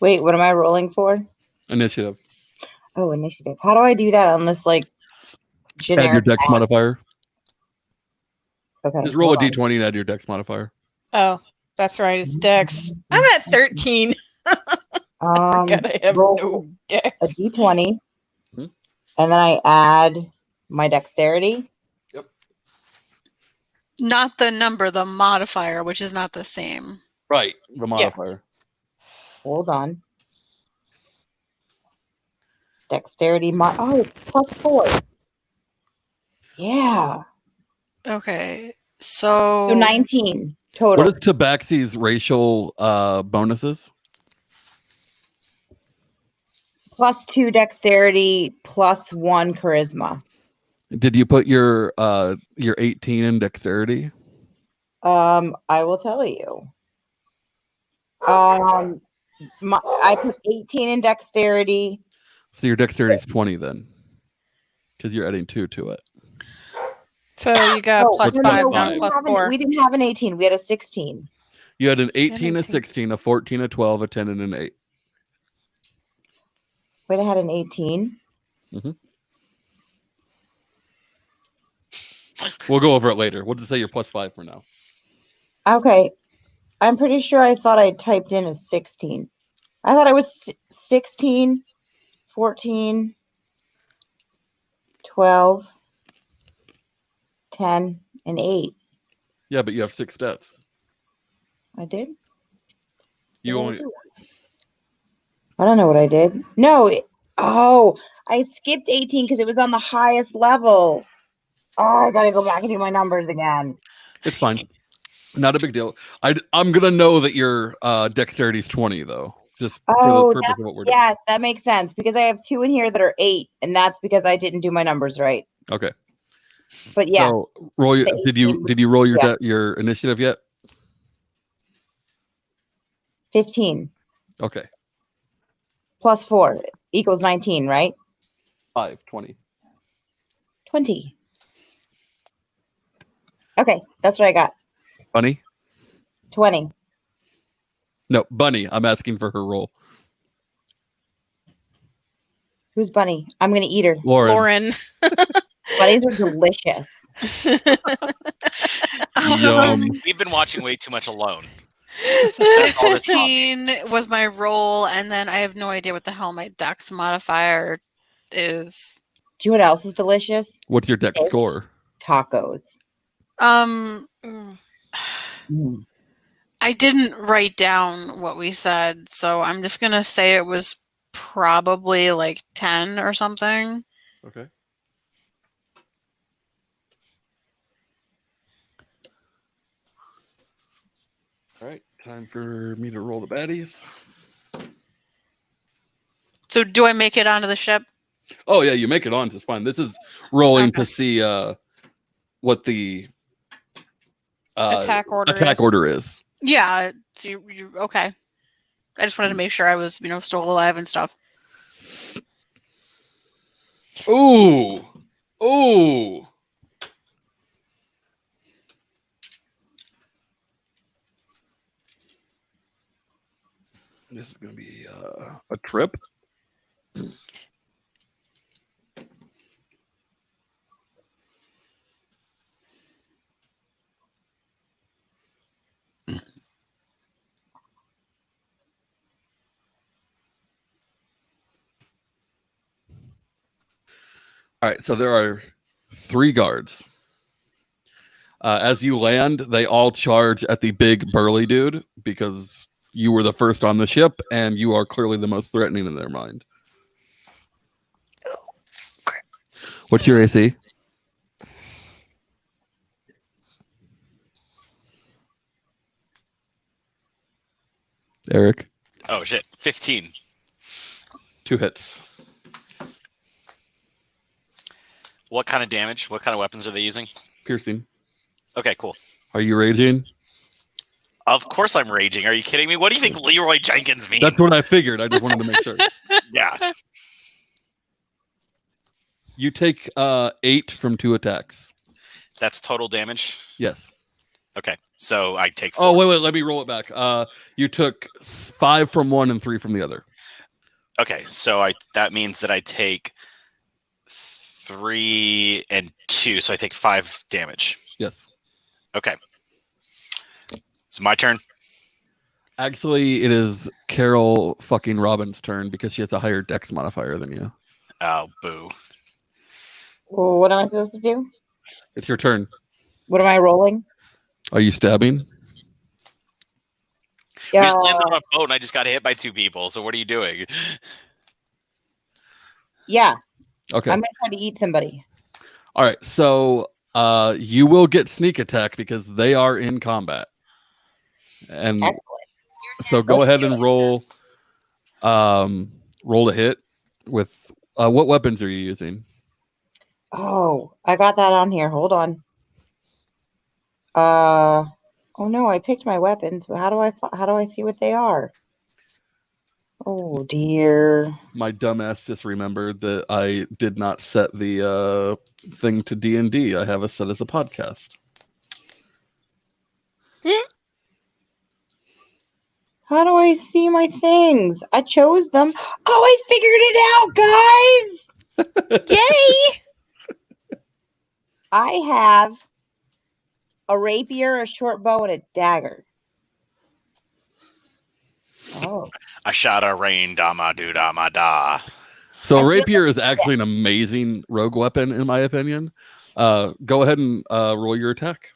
Wait, what am I rolling for? Initiative. Oh, initiative. How do I do that on this? Like, Add your generic. dex modifier. Okay. Just roll a hold on. d20 and add your dex modifier. Oh, that's right. It's Dex. I'm at 13. Forget I have roll no a Dex. d20, Mhm. and then I add my dexterity. Not the number, the modifier, which is not the same. Right, the modifier. Hold on. Dexterity +4. Yeah. Okay. So So 19 total. What is Tabaxi's racial bonuses? +2 dexterity, +1 charisma. Did you put your 18 in dexterity? I will tell you. I put 18 in dexterity. So your dexterity is 20 then, because you're adding 2 to it. So you got Oh, plus no, 5, no, not we plus have 4. we didn't have an 18. We had a 16. You had an 18, a 18. 16, a 14, a 12, a 10, and an 8. Wait, I had an 18. We'll go over it later. We'll just say you're plus 5 for now. Okay. I'm pretty sure I thought I typed in a 16. I thought I was 16, 14, 12, 10, and 8. Yeah, but you have 6 stats. I did? You What did only I don't know what I did. No. I skipped 18 because it was on the highest level. Oh, I gotta go back and do my numbers again. it's fine. Not a big deal. I'm gonna know that your dexterity is 20 though, just for Oh, the purpose of what we're doing. yes, that makes sense because I have 2 in here that are 8, and that's because I didn't do my numbers right. Okay. But yes, So roll your, the did you 18 roll your yeah. your initiative yet? 15 Okay. +4 equals 19, right? 20. 20. Okay, that's what I got. Bunny? 20. No, Bunny. I'm asking for her roll. Who's Bunny? I'm gonna eat her. Lauren. Bunnies are delicious. Yum. We've been watching way too much Alone. That's all this talking. 15 was my roll, and then I have no idea what the hell my dex modifier is. Do you know what else is delicious? What's your dex Fish. score? Tacos. I didn't write down what we said, so I'm just gonna say it was probably like 10 or something. Okay. All right, time for me to roll the baddies. So do I make it onto the ship? Oh yeah, you make it on just fine. This is rolling Okay. to see what the Attack attack is. order is. Yeah. So you okay? I just wanted to make sure I was, still alive and stuff. Ooh. Ooh. This is going to be a trip. All right, so there are 3 guards. As you land, they all charge at the big burly dude because you were the first on the ship and you are clearly the most threatening in their mind. What's your AC? Eric? Oh shit, 15. 2 hits. What kind of damage? What kind of weapons are they using? Piercing. Okay, cool. Are you raging? Of course I'm raging. Are you kidding me? What do you think Leroy Jenkins means? That's what I figured. I just wanted to make sure. Yeah. You take 8 from 2 attacks. That's total damage. Yes. Okay, so I take 4. Oh, wait. Let me roll it back. You took 5 from one and 3 from the other. Okay, so that means that I take 3 and 2, so I take 5 damage. Yes. Okay. It's my turn. Actually, it is Carol fucking Robbins' turn because she has a higher dex modifier than you. Oh, boo. Well, what am I supposed to do? It's your turn. What am I rolling? Are you stabbing? We just landed on a boat and I just got hit by 2 people, so what are you doing? Yeah. Okay. I'm gonna try to eat somebody. All right. So you will get sneak attack because they are in combat. And Excellent. so go ahead and roll roll a hit with what weapons are you using? Oh, I got that on here. Hold on. Oh no, I picked my weapons. But how do I see what they are? Oh dear. My dumbass just remembered that I did not set the thing to D&D. I have it set as a podcast. How do I see my things? I chose them. Oh, I figured it out, guys. Yay! I have a rapier, a short bow, and a dagger. Oh. I shot a rain dama do dama da. So I a feel rapier is actually an amazing rogue weapon, in my opinion. Go ahead and roll your attack.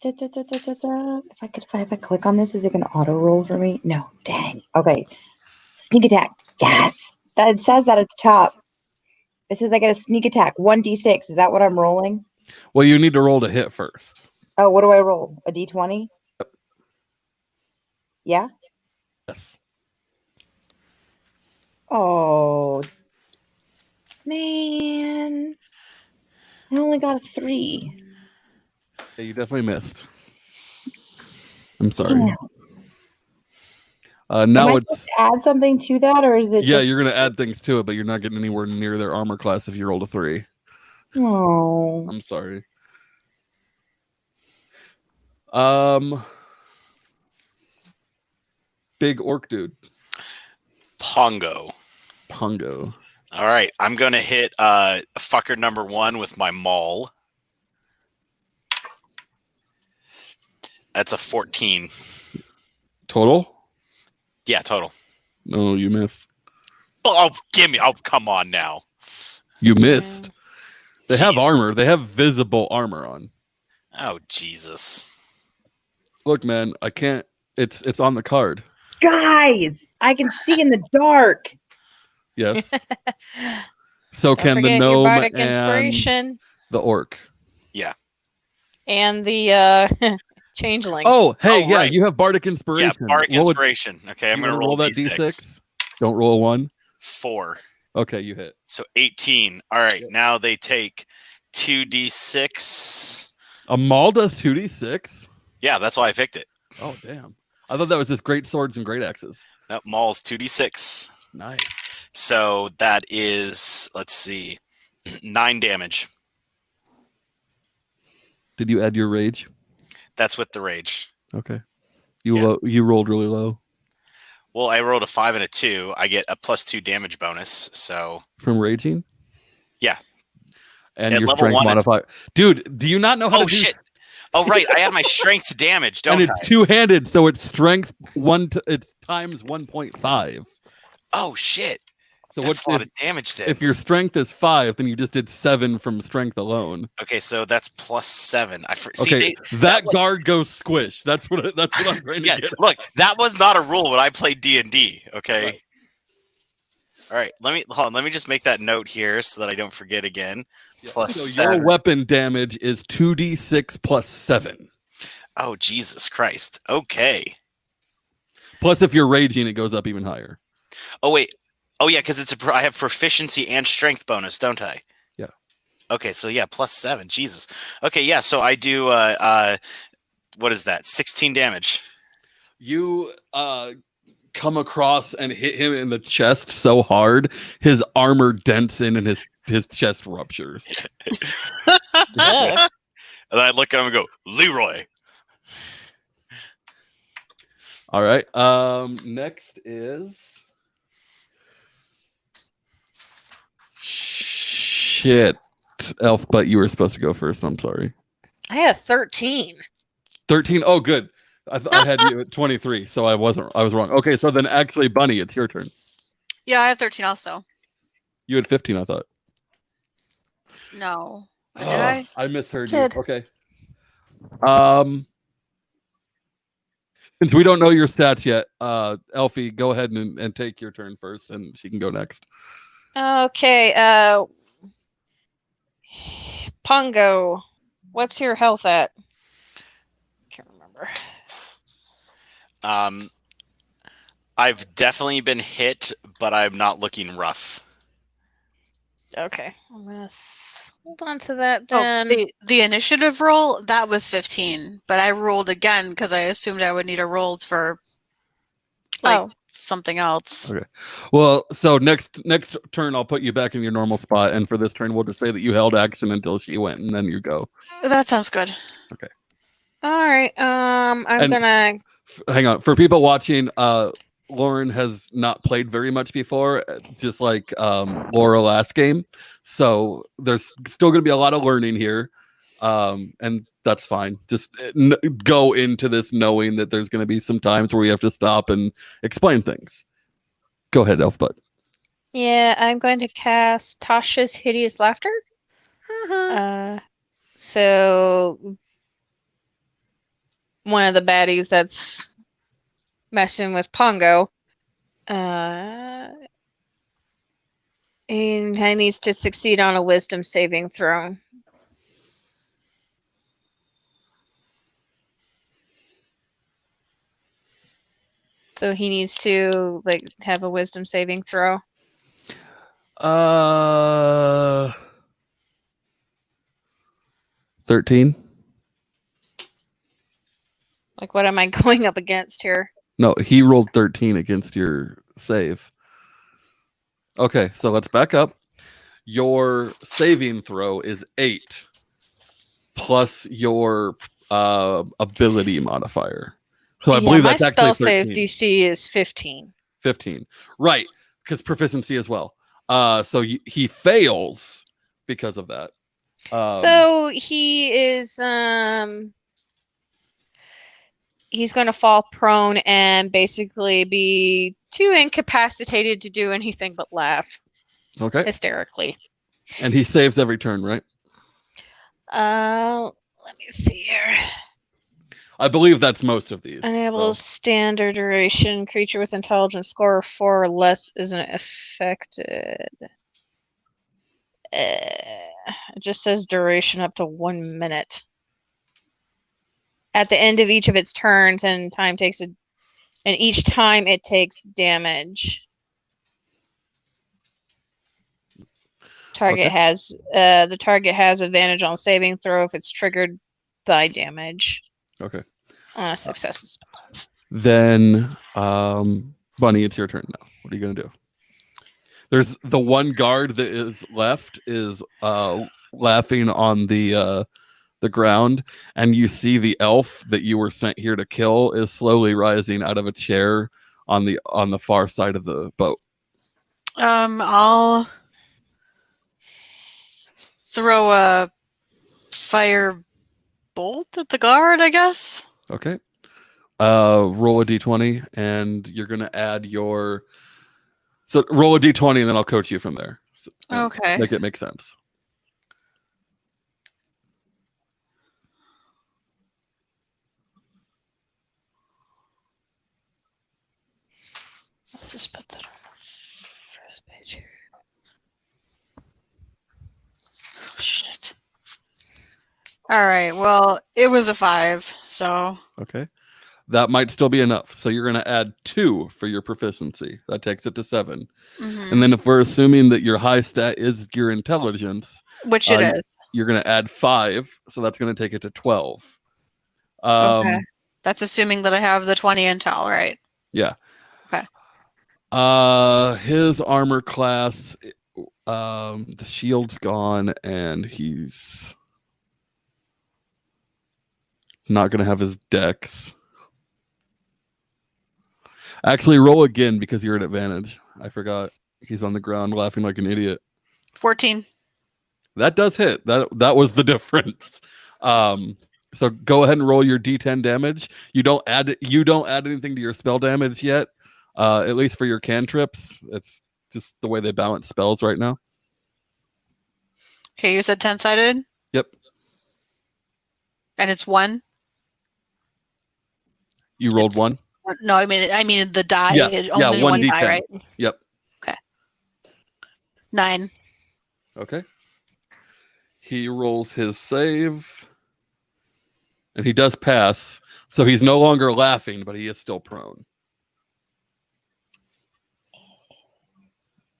If I click on this, is it gonna auto roll for me? No. Dang. Okay. Sneak attack. Yes. That says that at the top. It says I get a sneak attack. 1d6. Is that what I'm rolling? Well, you need to roll to hit first. Oh, what do I roll? A d20? Yeah? Yes. Oh, man. I only got a 3. Yeah, you definitely missed. I'm sorry. Yeah. Now Am I it's supposed to add something to that, or is it yeah, just... you're gonna add things to it, but you're not getting anywhere near their armor class if you rolled a 3. Oh. I'm sorry. Big orc dude. Pongo. Pongo. All right, I'm gonna hit fucker number 1 with my maul. That's a 14. Total? Yeah, total. No, you missed. Oh, give me! Oh, come on now. You missed. They have Jeez. armor. They have visible armor on. Oh, Jesus. Look, man, I can't. It's on the card. Guys, I can see in the dark. Yes. So Don't can the forget your gnome bardic and inspiration the orc. and the changeling. Oh, hey, Oh, yeah, right. you have bardic inspiration. Yeah, bardic Roll a- inspiration. Okay, I'm you gonna wanna roll that D6. Don't roll a 1. 4. Okay, you hit. So 18. All right, now they take 2d6. A maul does 2d6. Yeah, that's why I picked it. Oh, damn. I thought that was just great swords and great axes. Nope, Maul's 2d6. Nice. So that is, let's see, 9 damage. Did you add your rage? That's with the rage. Okay. Yeah. You rolled really low Well, I rolled a 5 and a 2. I get a +2 damage bonus. So from raging. Yeah. And At your level strength 1, it's- modifier. Dude, do you not know how oh to do shit! Oh right, I add my strength to damage, don't and I? it's two-handed, so it's strength it's times 1.5. Oh shit! So That's what a lot if, of damage then. if your strength is 5, then you just did 7 from strength alone. Okay, so that's +7. See, Okay, that guard goes squish. That's what I'm trying to yeah, get. look, that was not a rule when I played D&D. Okay. Right. All right, let me just make that note here so that I don't forget again. Yeah. Plus So your 7. weapon damage is 2d6 plus 7. Oh Jesus Christ! Okay. Plus, if you're raging, it goes up even higher. Oh wait. Oh yeah, because I have proficiency and strength bonus, don't I? Yeah. Okay, so yeah, +7. Jesus. Okay, yeah. So I do. What is that? 16 damage. You come across and hit him in the chest so hard, his armor dents in and his chest ruptures. Ugh. And I look at him and go, Leroy. All right. Next is Shit. Elf, but you were supposed to go first. I'm sorry. I had 13. 13. Oh, good. I had you at 23, so I was wrong. Okay, so then actually, Bunny, it's your turn. Yeah, I have 13 also. You had 15, I thought. No. Did I? I misheard Did. you. Okay. Since we don't know your stats yet, Elfie, go ahead and take your turn first, and she can go next. Okay, Pongo, what's your health at? Can't remember. I've definitely been hit, but I'm not looking rough. Okay, I'm gonna hold on to that Oh, then. the initiative roll, that was 15, but I rolled again because I assumed I would need a roll for Oh, something else. Okay. Well, so next turn, I'll put you back in your normal spot, and for this turn, we'll just say that you held action until she went, and then you go. That sounds good. all right. I'm And- gonna. Hang on. For people watching, Lauren has not played very much before, just like Laura last game. So there's still going to be a lot of learning here, and that's fine. Just go into this knowing that there's going to be some times where you have to stop and explain things. Go ahead, Elfbutt. Yeah, I'm going to cast Tasha's Hideous Laughter. So one of the baddies that's messing with Pongo, and he needs to succeed on a Wisdom saving throw. So he needs to have a Wisdom saving throw. 13. Like, what am I going up against here? No, he rolled 13 against your save. Okay, so let's back up. Your saving throw is 8 plus your ability modifier. So I believe my that's actually spell save 13. DC is 15. 15. Right, because proficiency as well. So he fails because of that. So he is he's going to fall prone and basically be too incapacitated to do anything but laugh Okay, hysterically. and he saves every turn, right? Let me see here. I believe that's most of these. Enables so. standard duration. Creature with intelligence score of 4 or less isn't affected. It just says duration up to 1 minute. At the end of each of its turns, and each time it takes damage. The target has advantage on saving throw if it's triggered by damage. Okay. On a success. Then, Bunny, it's your turn now. What are you gonna do? There's the one guard that is left is laughing on the ground, and you see the elf that you were sent here to kill is slowly rising out of a chair on the far side of the boat. I'll throw a fire bolt at the guard, I guess. Okay. Roll a d20, and you're gonna add your. So roll a d20, and then I'll coach you from there. So, Okay. Make it make sense. Let's just put that on the first page here. Oh, shit. All right. Well, it was a 5, so. Okay. That might still be enough. So you're going to add 2 for your proficiency. That takes it to 7. Mhm. And then if we're assuming that your high stat is your intelligence, Which it is. you're going to add 5. So that's going to take it to 12. Okay. That's assuming that I have the 20 intel, right? Yeah. Okay. His armor class, the shield's gone, and he's not going to have his dex. Actually, roll again because you're at advantage. I forgot. He's on the ground laughing like an idiot. 14. That does hit. That was the difference. So go ahead and roll your D10 damage. You don't add anything to your spell damage yet. At least for your cantrips. It's just the way they balance spells right now. Okay, you said 10-sided? Yep. And it's 1? You rolled 1? No, I mean the die. Yeah, Only 1 one D10. die, right? Yep. 9. Okay. He rolls his save. And he does pass. So he's no longer laughing, but he is still prone.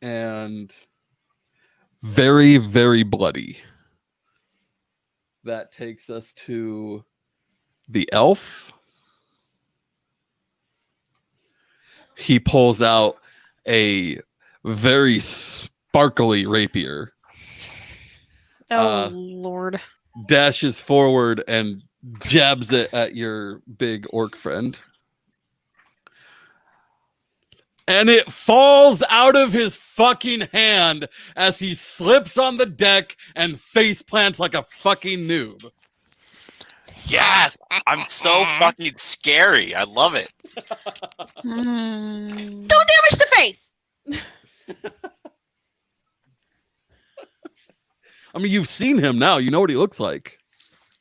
And very, very bloody. That takes us to the elf. He pulls out a very sparkly rapier, Oh Lord. dashes forward and jabs it at your big orc friend. And it falls out of his fucking hand as he slips on the deck and face plants like a fucking noob. Yes, I'm so fucking scary. I love it. Don't damage the face. I mean, you've seen him now. You know what he looks like.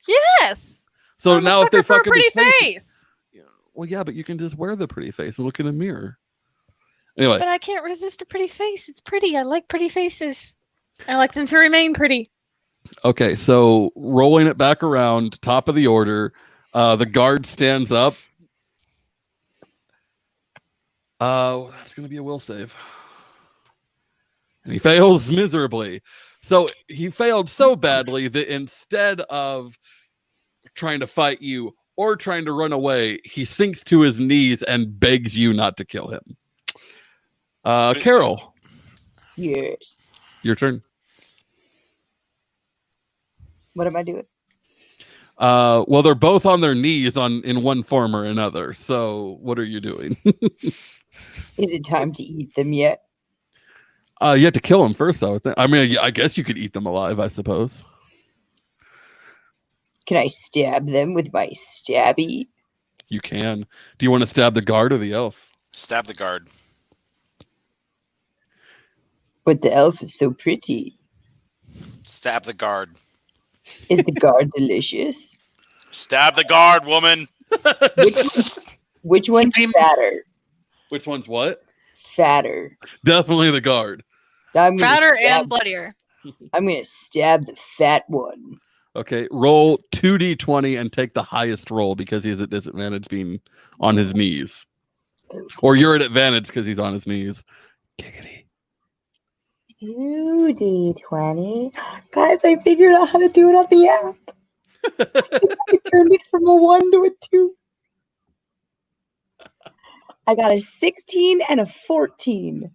Yes. So I'm a now if they sucker for a fuck up his pretty face, face. well, yeah, but you can just wear the pretty face and look in a mirror. Anyway, But I can't resist a pretty face. It's pretty. I like pretty faces. I like them to remain pretty. okay, so rolling it back around, top of the order, the guard stands up. That's going to be a will save. And he fails miserably. So he failed so badly that instead of trying to fight you or trying to run away, he sinks to his knees and begs you not to kill him. Carol, Yes. your turn. What am I doing? Well, they're both on their knees in one form or another. So what are you doing? Is it time to eat them yet? You have to kill them first, I would think. I mean, I guess you could eat them alive, I suppose. Can I stab them with my stabby? You can. Do you want to stab the guard or the elf? Stab the guard. But the elf is so pretty. Stab the guard. Is the guard delicious? Stab the guard, woman. Which one's fatter? Which one's what? Fatter. Definitely the guard. I'm gonna Fatter stab- and bloodier. I'm gonna stab the fat one. Okay, roll 2d20 and take the highest roll because he's at disadvantage being on his knees. Or you're at advantage because he's on his knees. Giggity. 2d20. Guys, I figured out how to do it on the app. I turned it from a 1 to a 2. I got a 16 and a 14.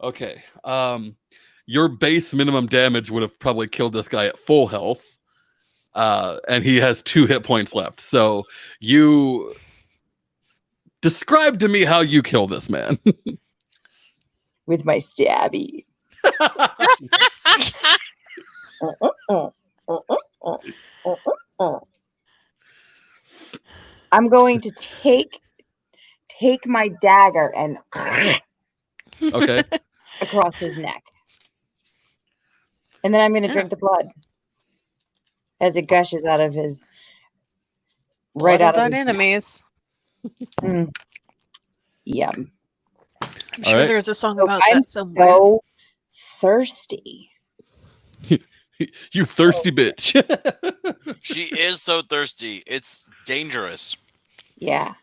Okay. Your base minimum damage would have probably killed this guy at full health. And he has 2 hit points left. So you describe to me how you kill this man. With my stabby. I'm going to take my dagger and Okay. across his neck. And then I'm going to drink the blood as it gushes out of his right out of Blood his neck. enemies. Yum. I'm sure right. there's a song So about I'm that somewhere. So thirsty. You thirsty bitch. She is so thirsty. It's dangerous. Yeah.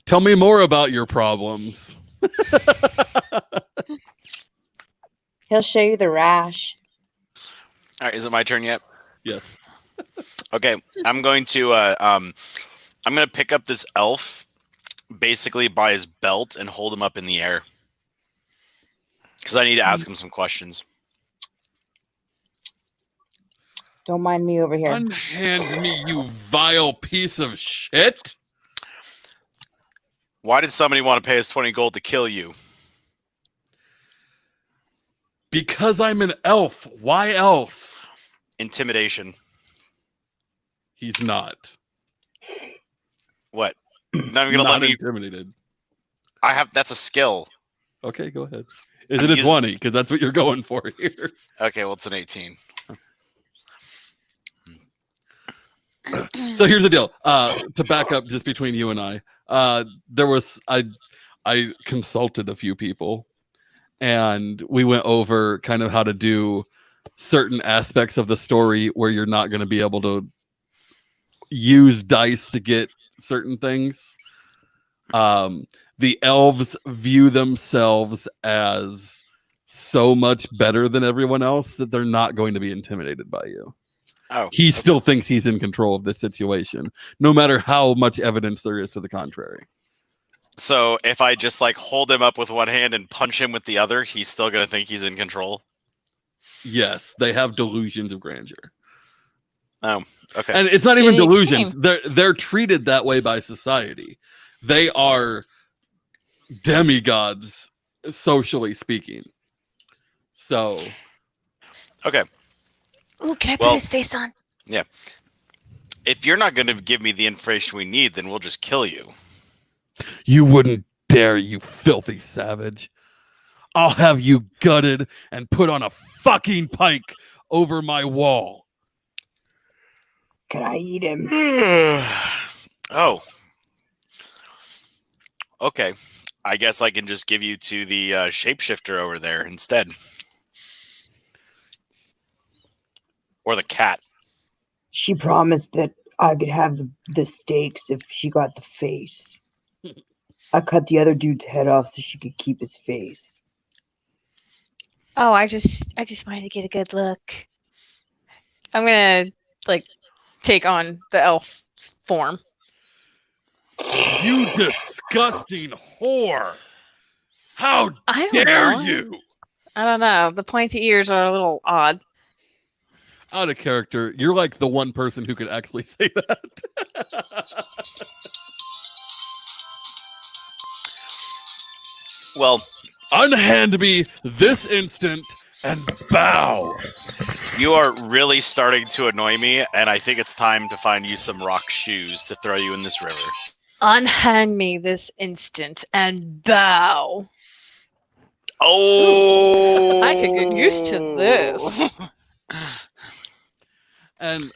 Tell me more about your problems. He'll show you the rash. All right, is it my turn yet? Yes. Okay, I'm going to pick up this elf basically by his belt and hold him up in the air because I need to ask him some questions. Don't mind me over here. Unhand me, you vile piece of shit. Why did somebody want to pay us 20 gold to kill you? Because I'm an elf. Why else? Intimidation. He's not. What? Not even gonna Not let me. intimidated. That's a skill. Okay, go ahead. Is I'm it a using- 20? Because that's what you're going for here. Okay, well it's an 18. So here's the deal. To back up just between you and I, I consulted a few people, and we went over kind of how to do certain aspects of the story where you're not going to be able to use dice to get certain things. The elves view themselves as so much better than everyone else that they're not going to be intimidated by you. Oh, He still thinks he's in control of this situation, no matter how much evidence there is to the contrary. so if I just like hold him up with one hand and punch him with the other, he's still gonna think he's in control. Yes, they have delusions of grandeur. Oh, okay. And it's not To even the delusions. They're treated that way by society. They are demigods, socially speaking. So Okay. Ooh, can I Well- put his face on? If you're not gonna give me the information we need, then we'll just kill you. you wouldn't dare, you filthy savage. I'll have you gutted and put on a fucking pike over my wall. Can I eat him? Oh. Okay. I guess I can just give you to the shapeshifter over there instead. Or the cat. She promised that I could have the steaks if she got the face. I cut the other dude's head off so she could keep his face. Oh, I just wanted to get a good look. I'm gonna like take on the elf form. You disgusting whore. How I don't dare know. you? I don't know. The pointy ears are a little odd. Out of character. You're like the one person who could actually say that. Well, Unhand me this instant and bow. you are really starting to annoy me, and I think it's time to find you some rock shoes to throw you in this river. Unhand me this instant and bow. Oh! I could get used to this. And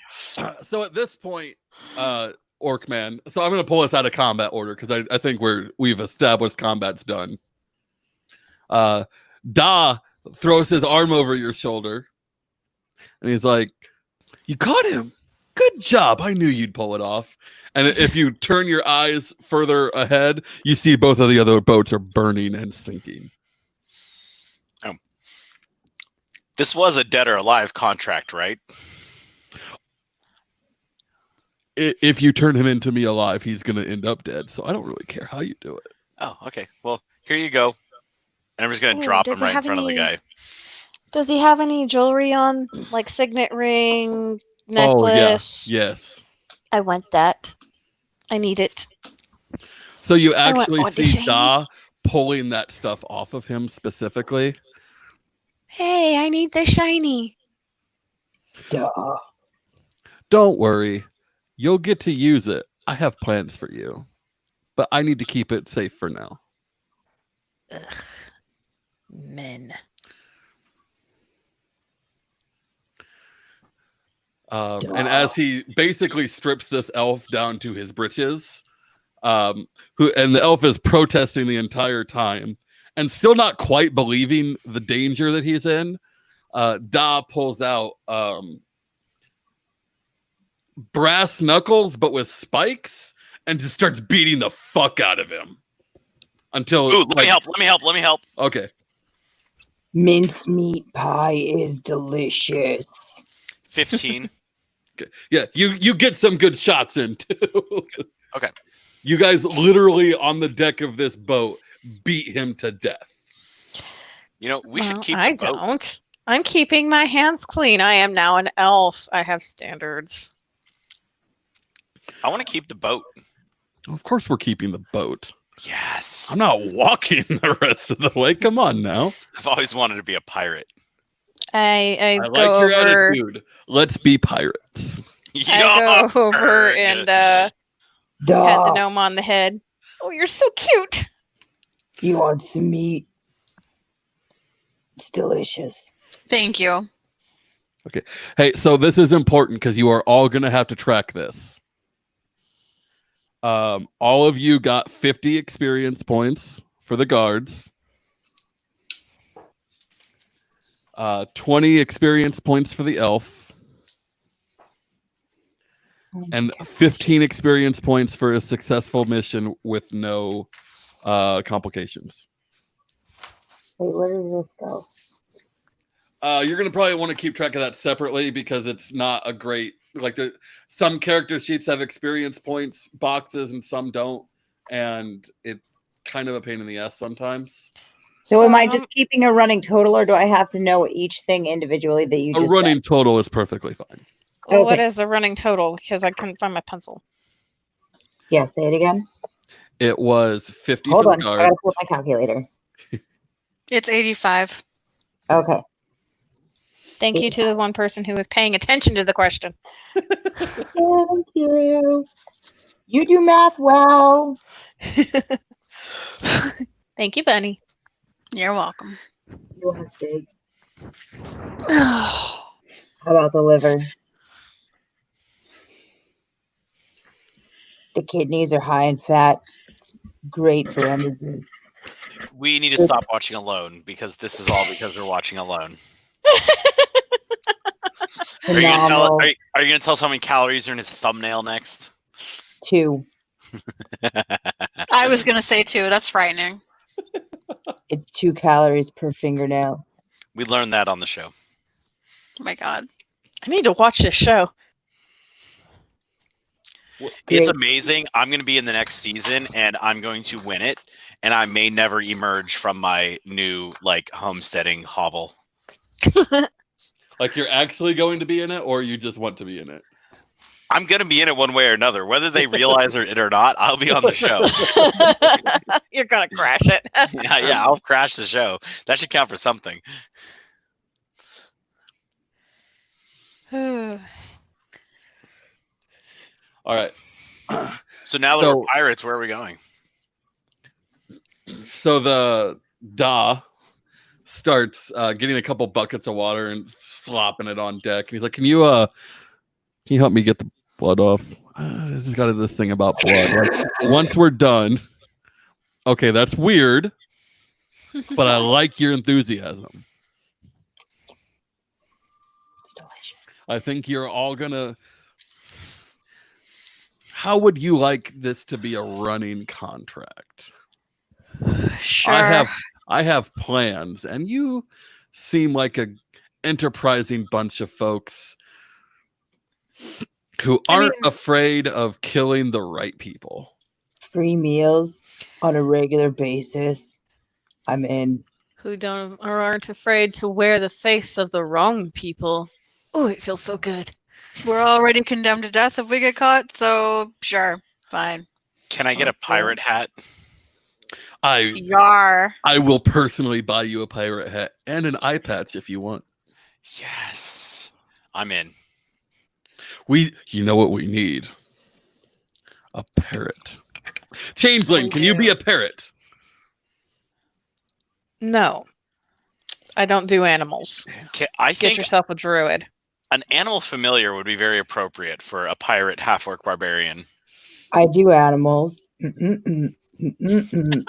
so at this point, Orcman, so I'm going to pull us out of combat order because I think we've established combat's done. Da throws his arm over your shoulder and he's like, "You caught him. Good job. I knew you'd pull it off." And if you turn your eyes further ahead, you see both of the other boats are burning and sinking. This was a dead or alive contract, right? If you turn him into me alive, he's going to end up dead. So I don't really care how you do it. Oh, okay. Well, here you go. And I'm just going to Ooh, drop does him he right in have front of the any- guy. Does he have any jewelry on? Like signet ring, necklace? Oh, yeah. Yes. I want that. I need it. So you want actually all the see shiny. Da pulling that stuff off of him specifically. Hey, I need the shiny. Duh. Don't worry. You'll get to use it. I have plans for you. But I need to keep it safe for now. Ugh. Men. And as he basically strips this elf down to his breeches, and the elf is protesting the entire time and still not quite believing the danger that he's in, Da pulls out brass knuckles but with spikes and just starts beating the fuck out of him until Ooh, let me help. Okay. Mincemeat pie is delicious. 15. Okay. Yeah, you get some good shots in too. Okay. You guys literally on the deck of this boat beat him to death. You know, we should Well, keep I the boat. don't. I'm keeping my hands clean. I am now an elf. I have standards. I want to keep the boat. Of course we're keeping the boat. Yes. I'm not walking the rest of the way. Come on now. I've always wanted to be a pirate. I I go like your over. attitude. Let's be pirates. I go over Yarg! and pat the Duh. gnome on the head. Oh, you're so cute. You want some meat? It's delicious. Thank you. Hey, so this is important because you are all going to have to track this. All of you got 50 experience points for the guards. 20 experience points for the elf. And 15 experience points for a successful mission with no complications. Wait, where does this go? You're gonna probably want to keep track of that separately because it's not a great some character sheets have experience points boxes and some don't, and it kind of a pain in the ass sometimes. So am I just keeping a running total, or do I have to know each thing individually that you A just running said? total is perfectly fine. Well, what Okay. is the running total? Because I couldn't find my pencil. Yeah, say it again. It was 50 Hold for on, the I guards. gotta pull up my calculator. It's 85. Okay. Thank you to the one person who was paying attention to the question. Thank you. You do math well. Thank you, Bunny. You're welcome. You want a steak? How about the liver? The kidneys are high in fat. It's great for energy. We need to stop watching Alone because this is all because we're watching Alone. Are you gonna tell? Phenomenal. Are you gonna tell us how many calories are in his thumbnail next? 2. I was going to say 2. That's frightening. It's 2 calories per fingernail. We learned that on the show. Oh my God. I need to watch this show. It's Great. amazing. I'm going to be in the next season, and I'm going to win it. And I may never emerge from my new homesteading hovel. Like you're actually going to be in it, or you just want to be in it? I'm going to be in it one way or another, whether they realize it or not. I'll be on the show. You're gonna crash it. yeah, I'll crash the show. That should count for something. All right. So now that So- we're pirates, where are we going? So the Da starts getting a couple buckets of water and slopping it on deck. And he's like, "Can you help me get the blood off? This has got this thing about blood. Like, once we're done, okay, that's weird, but I like your enthusiasm. It's delicious. I think you're all gonna. How would you like this to be a running contract? Sure. I have plans, and you seem like a enterprising bunch of folks who aren't afraid of killing the right people. Free meals on a regular basis. I'm in. Who don't or aren't afraid to wear the face of the wrong people. Oh, it feels so good. We're already condemned to death if we get caught, so sure. Fine. Can I get a pirate hat? Yar. I will personally buy you a pirate hat and an eye patch if you want. Yes. I'm in. You know what we need? A parrot. Changeling, can you be a parrot? No. I don't do animals. I Get think yourself a druid. an animal familiar would be very appropriate for a pirate half-orc barbarian. I do animals. Mm-mm-mm. Mm-mm-mm.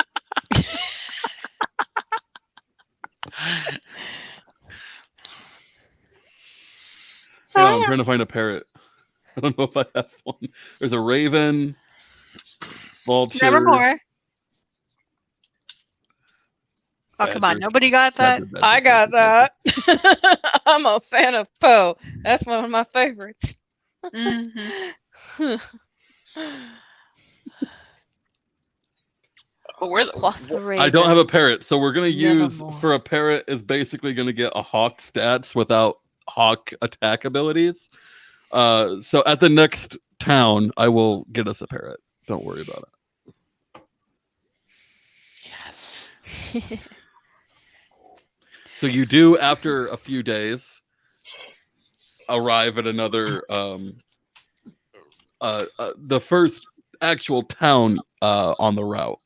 Hang on, I'm trying to find a parrot. I don't know if I have one. There's a raven, vulture. Nevermore. Oh, come on. badger, Nobody got that? badger, badger, I got badger, that. I'm a fan of Poe. That's one of my favorites. hmm But where I don't have a parrot, so we're gonna use Nevermore. for a parrot is basically gonna get a hawk stats without hawk attack abilities. So at the next town, I will get us a parrot. Don't worry about it. Yes. So you do, after a few days, arrive at another the first actual town on the route.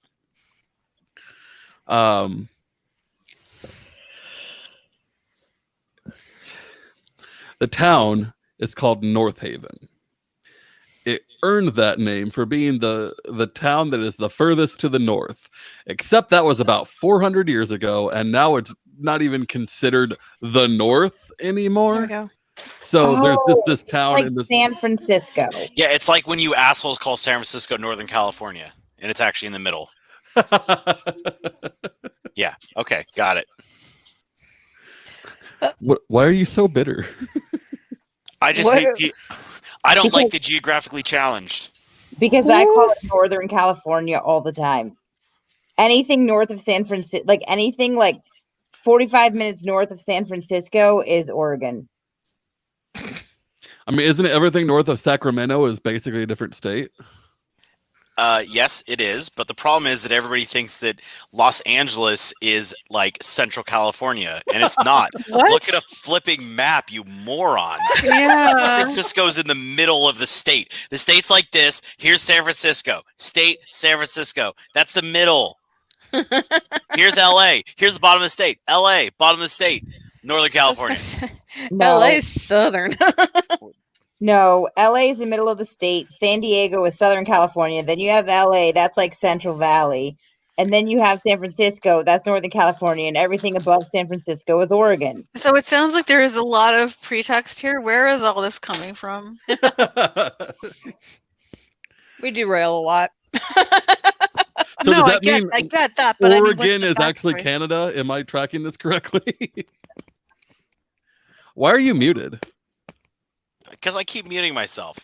The town is called North Haven. It earned that name for being the town that is the furthest to the north, except that was about 400 years ago, and now it's not even considered the north There anymore. we go. So there's just this town Like in this. San Francisco. Yeah, it's like when you assholes call San Francisco Northern California, and it's actually in the middle. Yeah. Okay. Got it. Why are you so bitter? I just What- I don't like the geographically challenged. Because I call it Northern California all the time. Anything north of San Francisco, like anything like 45 minutes north of San Francisco is Oregon. I mean, isn't it everything north of Sacramento is basically a different state? Yes, it is. But the problem is that everybody thinks that Los Angeles is like Central California, and it's not. What? Look at a flipping map, you morons. San Yeah. Francisco's in the middle of the state. The state's like this. Here's San Francisco. State, San Francisco. That's the middle. Here's LA. Here's the bottom of the state. LA, bottom of the state. Northern California. No, LA is southern. no, LA is the middle of the state. San Diego is Southern California. Then you have LA, that's like Central Valley. And then you have San Francisco, that's Northern California. And everything above San Francisco is Oregon. So it sounds like there is a lot of pretext here. Where is all this coming from? We derail a lot. So no, does I that get, mean I get that, but I mean, what's Oregon the is actually backstory? Canada? Am I tracking this correctly? Why are you muted? Because I keep muting myself.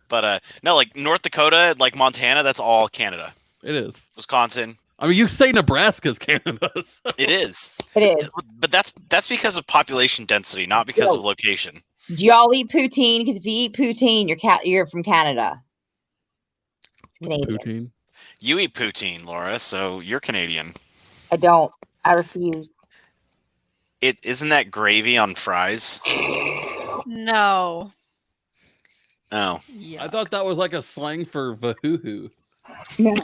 But no, like North Dakota, like Montana, that's all Canada. It is. Wisconsin, I mean, you say Nebraska's Canada. So. it is. It is. But that's because of population density, not because Yo. of location. Do y'all eat poutine? Because if you eat poutine, you're from Canada. It's Canadian. Poutine. You eat poutine, Laura, so you're Canadian. I don't. I refuse. It isn't that gravy on fries? No. Oh. Yeah. I thought that was like a slang for vahoo. No.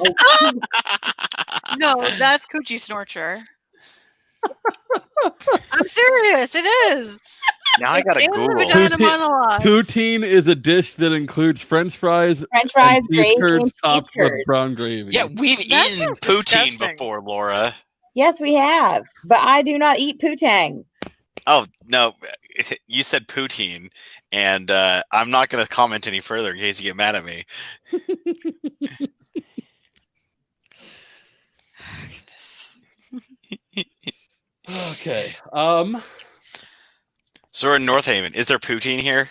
No, that's Coochie Snorcher. I'm serious. It is. Now I gotta In the Google. vagina Poutine- monologues. Poutine is a dish that includes French fries French fries, and cheese gravy, curds and topped cheese curds. with brown gravy. Yeah, we've That eaten sounds poutine disgusting. before, Laura. Yes, we have. But I do not eat poutine. Oh no, you said poutine, and I'm not gonna comment any further in case you get mad at me. Okay. So we're in North Haven. Is there poutine here?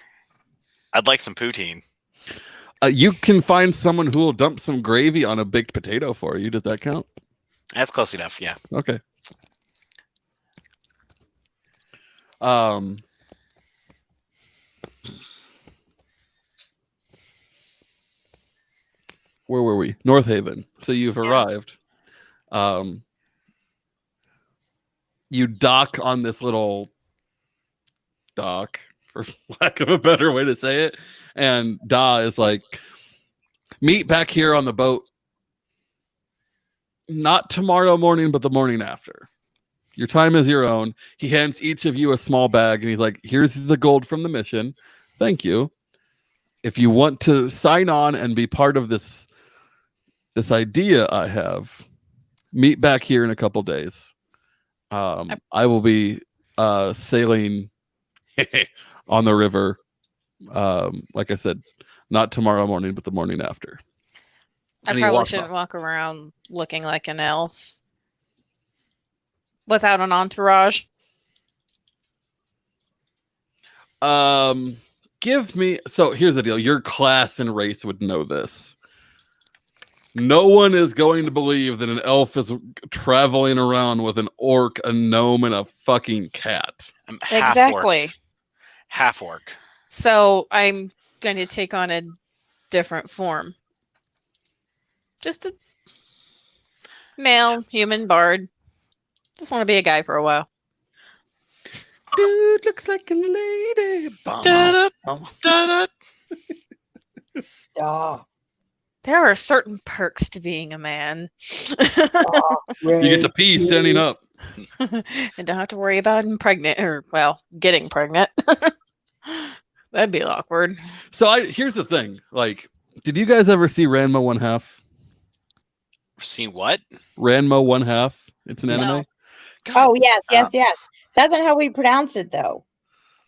I'd like some poutine. You can find someone who will dump some gravy on a baked potato for you. Does that count? That's close enough. Yeah. Okay. Where were we? North Haven. So you've arrived. You dock on this little dock, for lack of a better way to say it, and Da is like, meet back here on the boat. Not tomorrow morning, but the morning after. Your time is your own. He hands each of you a small bag, and he's like, here's the gold from the mission. Thank you. If you want to sign on and be part of this idea I have, meet back here in a couple days. I will be sailing on the river. Like I said, not tomorrow morning, but the morning after. I And he probably walks shouldn't off. walk around looking like an elf without an entourage. Give me. So here's the deal. Your class and race would know this. No one is going to believe that an elf is traveling around with an orc, a gnome, and a fucking cat. I'm half Exactly. orc. Half orc. So I'm going to take on a different form. Just a male human bard. Just want to be a guy for a while. dude looks like a lady. Bum, Da-da, bum. da-da. Oh, There are certain perks to being a man. You get to pee standing up. And don't have to worry about getting pregnant. That'd be awkward. So here's the thing. Like, did you guys ever see Ranma 1/2? Seen what? Ranma 1/2. It's an No. anime. Oh yes. That's not how we pronounce it though.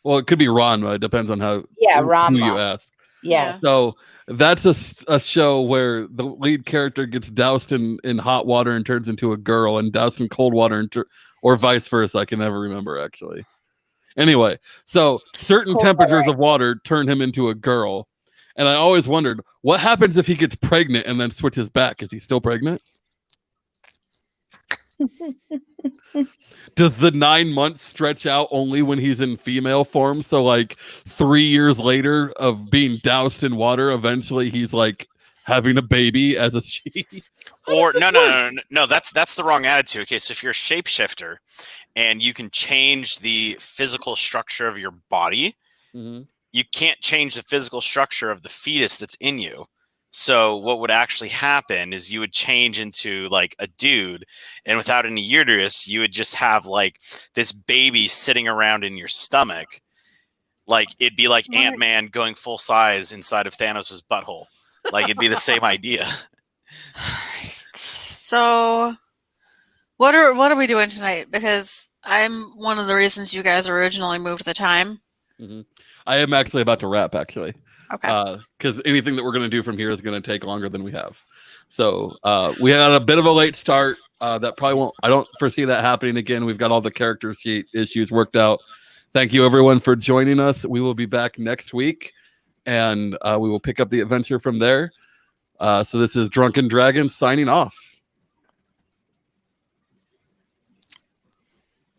Well, it could be Ranma. It depends on who you Ranma. ask. Yeah. So that's a show where the lead character gets doused in hot water and turns into a girl, and doused in cold water or vice versa. I can never remember actually. Anyway, so certain Cold temperatures water. of water turn him into a girl, and I always wondered what happens if he gets pregnant and then switches back. Is he still pregnant? Does the 9 months stretch out only when he's in female form? So like 3 years later of being doused in water, eventually he's like having a baby as a she. Or no. That's the wrong attitude. Okay, so if you're a shapeshifter and you can change the physical structure of your body, Mhm. you can't change the physical structure of the fetus that's in you. So what would actually happen is you would change into like a dude, and without any uterus, you would just have like this baby sitting around in your stomach. Like it'd be like What? Ant-Man going full size inside of Thanos' butthole. Like it'd be the same idea. So, what are we doing tonight? Because I'm one of the reasons you guys originally moved the time. I am actually about to wrap actually. Okay. Because anything that we're going to do from here is going to take longer than we have. So we had a bit of a late start. That probably won't. I don't foresee that happening again. We've got all the character sheet issues worked out. Thank you everyone for joining us. We will be back next week, and we will pick up the adventure from there. So this is Drunken Dragon signing off.